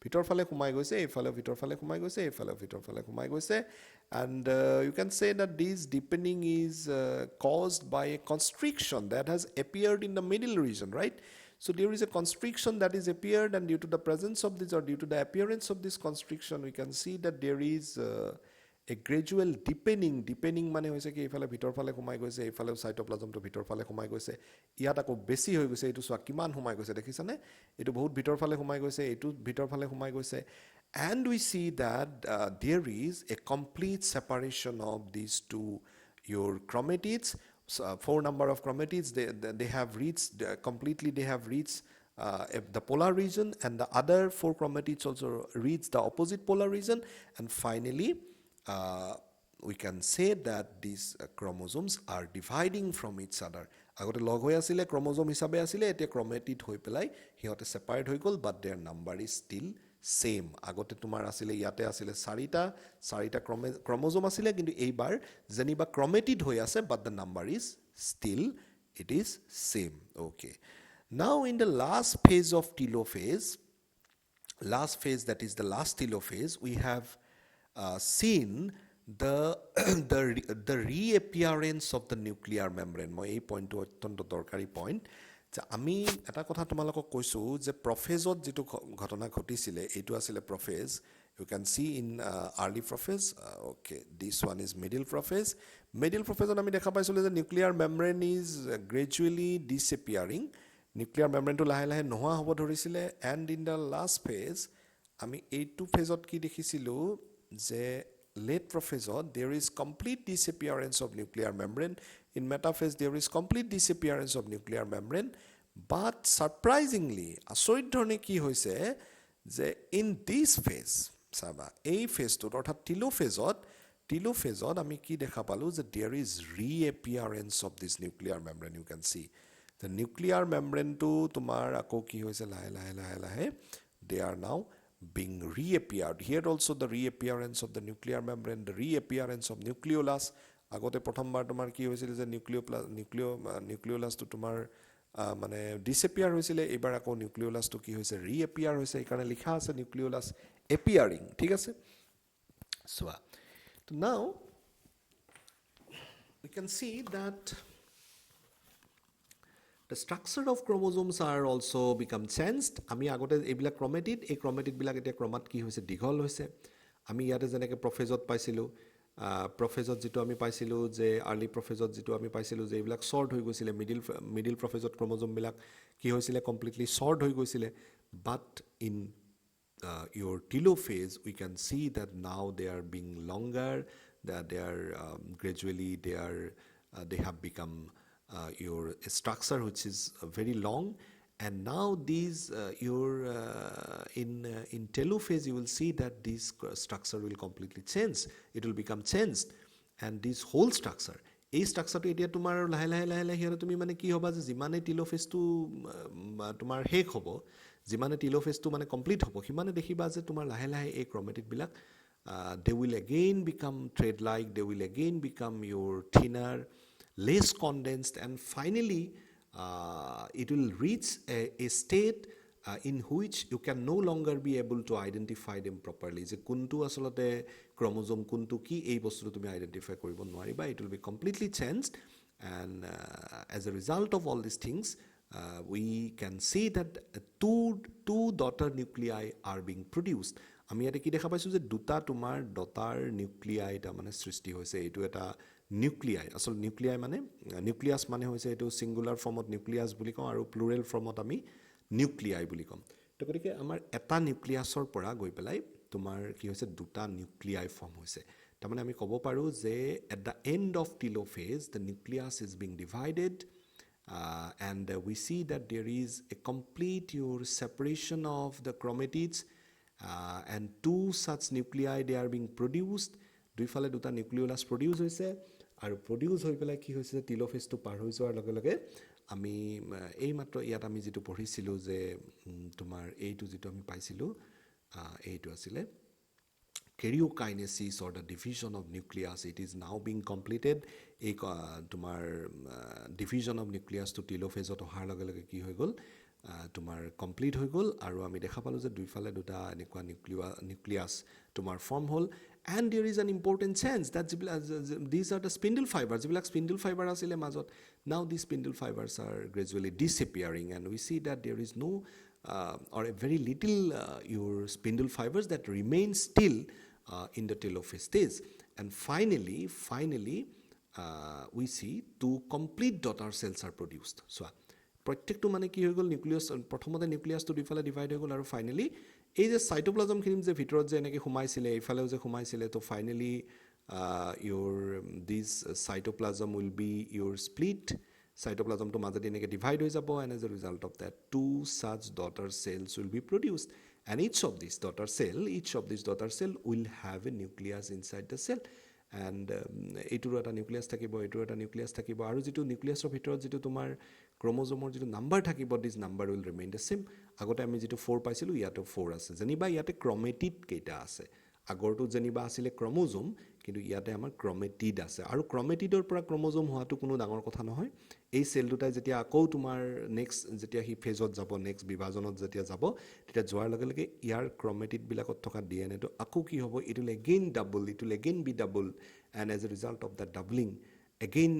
ভিতৰ ফালে সোমাই গৈছে, এইফালে ভিতৰ ফালে সোমাই গৈছে, এইফালে ভিতৰ ফালে সোমাই গৈছে, and you can say that this deepening is caused by a constriction that has appeared in the middle region, right? So there is a constriction that is appeared, and due to the presence of this, or due to the appearance of this constriction, we can see that there is a gradual deepening মানে হৈছে কি এইফালে ভিতৰ ফালে সোমাই গৈছে, এইফালেও চাইটোপ্লাজমটো ভিতৰ ফালে সোমাই গৈছে, ইয়াত আকৌ বেছি হৈ গৈছে, এইটো চোৱা কিমান সোমাই গৈছে দেখিছানে, এইটো বহুত ভিতৰ ফালে সোমাই গৈছে, এইটো ভিতৰ ফালে সোমাই গৈছে, and we see that there is a complete separation of these two your chromatids. So, 4 number of chromatids, they have reached completely, they have reached the polar region, and the other 4 chromatids also reach the opposite polar region, and finally we can say that these chromosomes are dividing from each other. Agote log hoy asile chromosome hisabe asile, etia chromatid hoi pelai hiyote separate hoi gol, but their number is still same. Agote tumar asile yate asile 4টা chromosome asile, kintu eibar jeniba chromatid hoi ase, but the number is still, it is same. Okay. Now in the last phase of telophase, that is the last telophase, we have seen the reappearance of the nuclear membrane. Moi ei point to ottonto dorkari point, যে আমি এটা কথা তোমালোকক কৈছোঁ যে প্ৰফেজত যিটো ঘটনা ঘটিছিলে এইটো আছিলে প্ৰফেজ, you can see in early prophase. Okay, this one is middle prophase. Middle prophase আমি দেখা পাইছিলোঁ যে nuclear membrane is gradually disappearing, nuclear membrane to লাহে লাহে নোহোৱা হ'ব ধৰিছিলে, and in the last phase আমি এইটো ফেজত কি দেখিছিলোঁ যে late prophase there is complete disappearance of nuclear membrane. In metaphase there is complete disappearance of nuclear membrane, but surprisingly asorit dhorone ki hoise je in this phase saba ei phase to orthat telophase ami ki dekha palu je there is reappearance of this nuclear membrane. You can see the nuclear membrane to tumar ako ki hoise lahe they are now being reappeared. Here also the reappearance of the nuclear membrane, the reappearance of nucleolus. Agote prothombar tomar ki hoisile je nucleolus to tomar মানে disappear hoisile, ebar ako nucleolus to ki hoise reappear hoise, ekane likha ase nucleolus appearing, thik ase. So now we can see that the structure of chromosomes are also become changed. Ami agote ebilak chromatid, ei chromatid bilak etia chromat ki hoise dighol hoise. Ami yate jeneke prophasot paisilu, prophasot jitu ami paisilu je early prophasot jitu ami paisilu je ebilak short hoi goisile, middle prophasot chromosome bilak ki hoisile completely short hoi goisile, but in your telophase we can see that now they are being longer, that they are gradually they are they have become your structure which is very long. And now these in telophase you will see that this structure will completely change. It will become changed, and this whole structure, এই স্ট্ৰাকচাৰটো এতিয়া তোমাৰ লাহে লাহে লাহে লাহে সিহঁতে তুমি মানে কি হ'বা যে যিমানে টিলোফেজটো তোমাৰ শেষ হ'ব, যিমানে টিলোফেজটো মানে কমপ্লিট হ'ব, সিমানে দেখিবা যে তোমাৰ লাহে লাহে এই ক্ৰমেটিডবিলাক they will again become thread like, they will again become your thinner, less condensed, and finally it will reach a state in which you can no longer be able to identify them properly. যে কোনটো আচলতে ক্ৰমোজোম কোনটো কি এই বস্তুটো তুমি identify কৰিব নোৱাৰিবা. It will be completely changed, and as a result of all these things we can see that two daughter nuclei are being produced. আমি ইয়াতে কি দেখা পাইছোঁ যে দুটা তোমাৰ ডটাৰ নিউক্লিয়াই এটা মানে সৃষ্টি হৈছে. এইটো এটা নিউক্লিয়াই, আচল নিউক্লিয়াই মানে নিউক্লিয়াছ মানে হৈছে এইটো ছিংগুলাৰ ফৰ্মত নিউক্লিয়াছ বুলি কওঁ আৰু প্লুৰেল ফৰ্মত আমি নিউক্লিয়াই বুলি ক'ম. তো গতিকে আমাৰ এটা নিউক্লিয়াছৰ পৰা গৈ পেলাই তোমাৰ কি হৈছে দুটা নিউক্লিয়াই ফৰ্ম হৈছে. তাৰমানে আমি ক'ব পাৰোঁ যে at the end of telophase the nucleus is being divided, and we see that there is a complete your separation of the chromatids, and two such nuclei they are being produced. দুইফালে দুটা নিউক্লিওলাছ produce হৈছে, আৰু produce হৈ পেলাই কি হৈছে যে টিলোফেজটো পাৰ হৈ যোৱাৰ লগে লগে আমি এইমাত্ৰ ইয়াত আমি যিটো পঢ়িছিলোঁ যে তোমাৰ এইটো যিটো আমি পাইছিলোঁ এইটো আছিলে Karyokinesis or the division of nucleus. It is now being completed. এই তোমাৰ division of nucleus to telophase অহাৰ লগে লগে কি হৈ গ'ল তোমাৰ কমপ্লিট হৈ গ'ল, আৰু আমি দেখা পালোঁ যে দুইফালে দুটা এনেকুৱা নিউক্লিয়াছ তোমাৰ ফৰ্ম হ'ল. And there is an important change that these are the spindle fibers. যিবিলাক spindle fiber আছিলে মাজত, now these spindle fibers are gradually disappearing, and we see that there is no or a very little your spindle fibers that remain still in the telophase stage. And finally we see two complete daughter cells are produced. So প্ৰত্যেকটো মানে কি হৈ গ'ল nucleus, প্ৰথমতে নিউক্লিয়াছটো দুইফালে divide হৈ গ'ল, আৰু finally এই যে চাইটোপ্লাজমখিনি যে ভিতৰত যে এনেকৈ সোমাইছিলে এইফালেও যে সোমাইছিলে, তো finally your this cytoplasm will be your split. Cytoplasmটো মাজেদি এনেকৈ ডিভাইড হৈ যাব, and as a result of that two such daughter cells will be produced, and each of these daughter cell will have a nucleus inside the cell. And এইটোৰো এটা nucleus থাকিব, এইটোৰো এটা nucleus থাকিব, আৰু যিটো নিউক্লিয়াছৰ ভিতৰত যিটো তোমাৰ ক্ৰমোজোমৰ যিটো নাম্বাৰ থাকিব, দিছ নাম্বাৰ উইল ৰিমেইন দ্য চেম. আগতে আমি যিটো 4 পাইছিলোঁ ইয়াতো 4 আছে, যেনিবা ইয়াতে ক্ৰমেটিড কেইটা আছে, আগৰটো যেনিবা আছিলে ক্ৰমোজোম, কিন্তু ইয়াতে আমাৰ ক্ৰমেটিড আছে. আৰু ক্ৰমেটিডৰ পৰা ক্ৰমোজোম হোৱাটো কোনো ডাঙৰ কথা নহয়. এই চেল দুটাই যেতিয়া আকৌ তোমাৰ নেক্সট যেতিয়া সি ফেজত যাব, নেক্সট বিভাজনত যেতিয়া যাব, তেতিয়া যোৱাৰ লগে লগে ইয়াৰ ক্ৰমেটিডবিলাকত থকা DNA-টো আকৌ কি হ'ব, it will again double, it will again be double, and as a result of that doubling again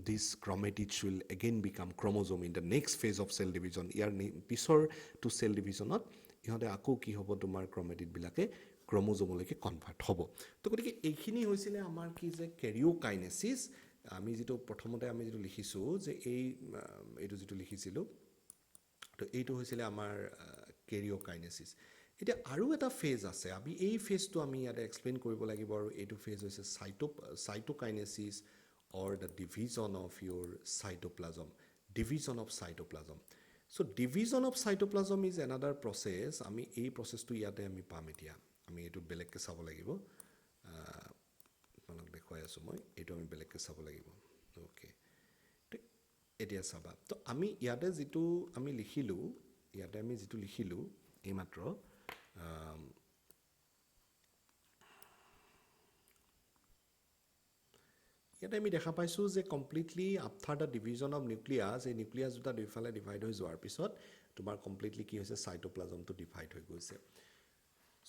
this chromatids will again become chromosome in the next phase of cell division. ইয়াৰ পিছৰ টু চেল ডিভিজনত ইহঁতে আকৌ কি হ'ব, তোমাৰ ক্ৰমেটিডবিলাকে ক্ৰমোজোমলৈকে convert হ'ব. তো গতিকে এইখিনি হৈছিলে আমাৰ কি যে কেৰিঅ'কাইনেচিছ. আমি যিটো প্ৰথমতে আমি যিটো লিখিছোঁ যে এইটো যিটো লিখিছিলোঁ, তো এইটো হৈছিলে আমাৰ কেৰিঅ'কাইনেচিছ. এতিয়া আৰু এটা ফেজ আছে, আমি এই ফেজটো আমি ইয়াতে এক্সপ্লেইন কৰিব লাগিব, আৰু এইটো ফেজ হৈছে cytokinesis or the division of your cytoplasm. Division of cytoplasm. So division of cytoplasm is another process. আমি এই প্ৰচেছটো ইয়াতে আমি পাম. এতিয়া আমি এইটো বেলেগকৈ চাব লাগিব, আপোনাক দেখুৱাই আছোঁ মই, এইটো আমি বেলেগকৈ চাব লাগিব. অ'কে, এতিয়া চাবা, তো আমি ইয়াতে যিটো আমি লিখিলোঁ এইমাত্ৰ, ইয়াতে আমি দেখা পাইছোঁ যে completely after the division of nucleus, এই নিউক্লিয়াছ দুটা দুইফালে ডিভাইড হৈ যোৱাৰ পিছত তোমাৰ কমপ্লিটলি কি হৈছে, চাইটোপ্লাজমটো ডিভাইড হৈ গৈছে.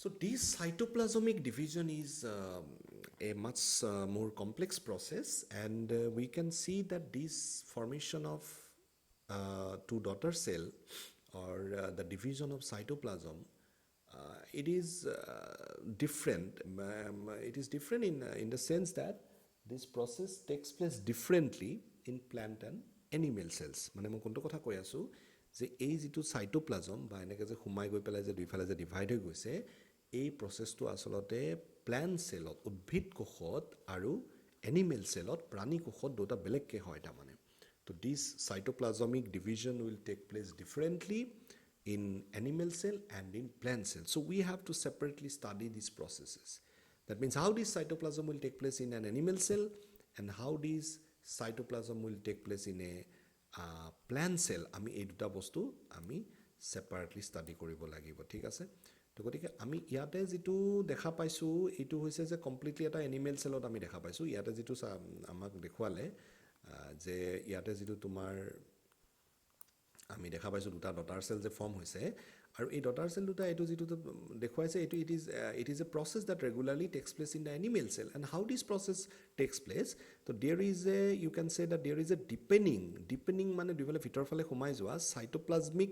So this cytoplasmic division is a much more complex process, and we can see that this formation of two daughter cell or the division of cytoplasm, it is different. It is different in the sense that this process takes place differently in plant and animal cells. মানে মই কোনটো কথা কৈ আছোঁ যে এই যিটো চাইটোপ্লাজম বা এনেকৈ যে সোমাই গৈ পেলাই যে দুইফালে যে ডিভাইড হৈ গৈছে, এই প্ৰচেছটো আচলতে প্লান্ট চেলত, উদ্ভিদ কোষত আৰু এনিমেল চেলত প্ৰাণী কোষত দুটা বেলেগকৈ হয় তাৰমানে তো দিছ cytoplasmic division will take place differently in animal cell and in plant cell. So we have to separately study these processes. That means how this cytoplasm will take place in an animal cell and how this cytoplasm will take place in a plant cell. আমি এই দুটা বস্তু আমি separately study কৰিব লাগিব ঠিক আছে তো গতিকে আমি ইয়াতে যেটো দেখা পাইছো এটো হৈছে যে কমপ্লিটলি এটা এনিমেল সেলত আমি দেখা পাইছো ইয়াতে যেটো আমাক দেখুৱালে যে ইয়াতে যেটো তোমাৰ আমি দেখা পাইছো দুটা ডটাৰ সেল যে ফৰ্ম হৈছে আৰু এই ডটাৰ সেল দুটা এটো যেটো দেখুৱাইছে এটো it is a process that regularly takes place in the animal cell and how this process takes place so there is a you can say that there is a deepening মানে দুইফালে ভিতৰ ফালে সোমাই যোৱা cytoplasmic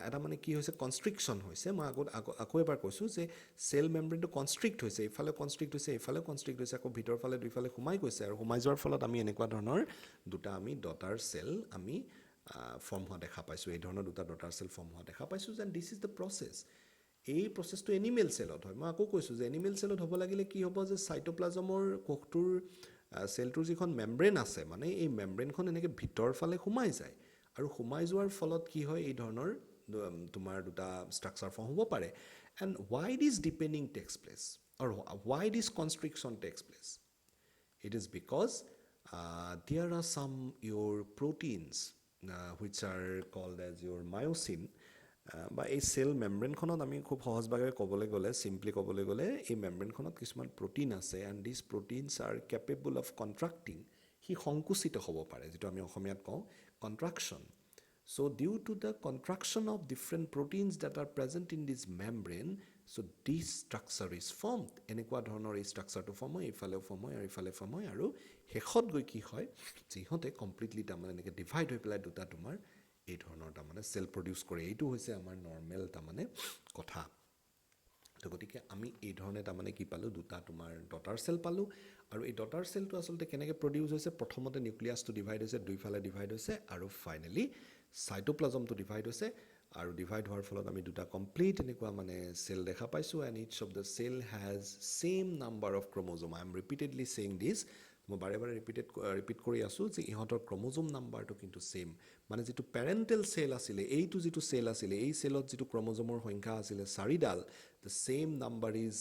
এটা মানে কি হৈছে কনস্ট্ৰিকশন হৈছে মই আকৌ এবাৰ কৈছো যে সেল মেমব্ৰেনটো কনস্ট্ৰিক্ট হৈছে ইফালে কনস্ট্ৰিক্ট হৈছে ইফালে কনস্ট্ৰিক্ট হৈছে আকৌ ভিতৰ ফালে দুইফালে সোমাই গৈছে আৰু সোমাই যোৱাৰ ফলত আমি এনেকুৱা ধৰণৰ দুটা আমি ডটাৰ সেল আমি ফৰ্ম হোৱা দেখা পাইছো এই ধৰণৰ দুটা ডটাৰ সেল ফৰ্ম হোৱা দেখা পাইছো যেন দিস ইজ দ্য প্ৰসেস এই প্ৰসেসটো এনিমেল সেলত হয় মই আকৌ কৈছো যে এনিমেল সেলত হ'ব লাগিলে কি হ'ব যে সাইটোপ্লাজমৰ কোষটোৰ সেলটোৰ যিখন মেমব্ৰেন আছে মানে এই মেমব্ৰেনখন এনেকৈ ভিতৰ ফালে সোমাই যায় আৰু সোমাই যোৱাৰ ফলত কি হয় এই ধৰণৰ তোমাৰ দুটা স্ট্ৰাকচাৰ ফৰ্ম হ'ব পাৰে and why this deepening takes place or why this constriction takes place it is because there are some your proteins which are called as your myosin বা এই সেল মেমব্ৰেনখনত আমি খুব সহজভাৱে ক'বলৈ গ'লে সিম্পলি ক'বলৈ গ'লে এই মেমব্ৰেনখনত কিছুমান প্ৰটিন আছে and these proteins are capable of contracting হি সংকুচিত হ'ব পাৰে যেটো আমি অসমীয়াত কওঁ contraction so due to the contraction of different proteins that are present in this membrane so this structure is formed এনেকুৱা ধৰণৰ এই স্ট্ৰাকচাৰটো ফৰ্ম হয় ইফালে ফৰ্ম হয় আৰু ইফালে ফৰ্ম হয় আৰু হেখত গৈ কি হয় যিহতে কমপ্লিটলি তাৰমানে এনেকৈ ডিভাইড হৈ পেলাই দুটা তোমাৰ এই ধৰণৰ তাৰমানে সেল প্ৰডিউস কৰে এইটো হৈছে আমাৰ নৰ্মেল তাৰমানে কথা তো গতিকে আমি এই ধৰণে তাৰমানে কি পালো দুটা তোমাৰ ডটাৰ সেল পালো আৰু এই ডটাৰ সেলটো আসলতে কেনেকৈ প্ৰডিউস হৈছে প্ৰথমতে নিউক্লিয়াছটো ডিভাইড হৈছে দুইফালে ডিভাইড হৈছে আৰু ফাইনালি সাইটোপ্লাজমটো ডিভাইড হৈছে আৰু ডিভাইড হোৱাৰ ফলত আমি দুটা কমপ্লিট এনেকুৱা মানে সেল দেখা পাইছো and each of the cell has same number of chromosome I am repeatedly saying this মই বাৰে বাৰে ৰিপিট কৰি আছো যে ইহঁতৰ ক্ৰোমোজোম নাম্বাৰটো কিন্তু সেম মানে যেটো প্যাৰেন্টাল সেল আছিল এইটো যেটো সেল আছিল এই সেলত যেটো ক্ৰোমোজোমৰ সংখ্যা আছিল 4ডাল the same number is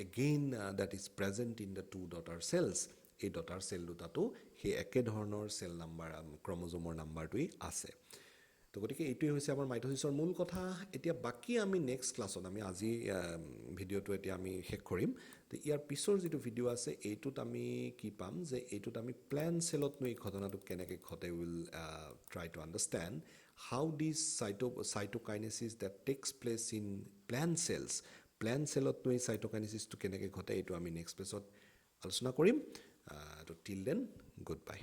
again that is present in the two daughter cells এই ডটাৰ সেল দুটাটো হে একে ধৰণৰ সেল নাম্বাৰ ক্ৰোমোজোমৰ নাম্বাৰটোই আছে তো গতিকে এইটোই হৈছে আমাৰ মাইটোসিছৰ মূল কথা এতিয়া বাকি আমি নেক্সট ক্লাছত আমি আজি ভিডিওটো এতিয়া আমি শেষ কৰিম তো ইয়াৰ পিছৰ যেটো ভিডিও আছে এইটোত আমি কি পাম যে এইটোত আমি প্লান সেলত নৈ ঘটনাটো কেনেকৈ ঘটে will try to understand how this cytokinesis that takes place in plant cells নৈ cytokinesisটো কেনেকৈ ঘটে এইটো আমি নেক্সট ক্লাছত আলোচনা কৰিম তো টিল দেন গুড বাই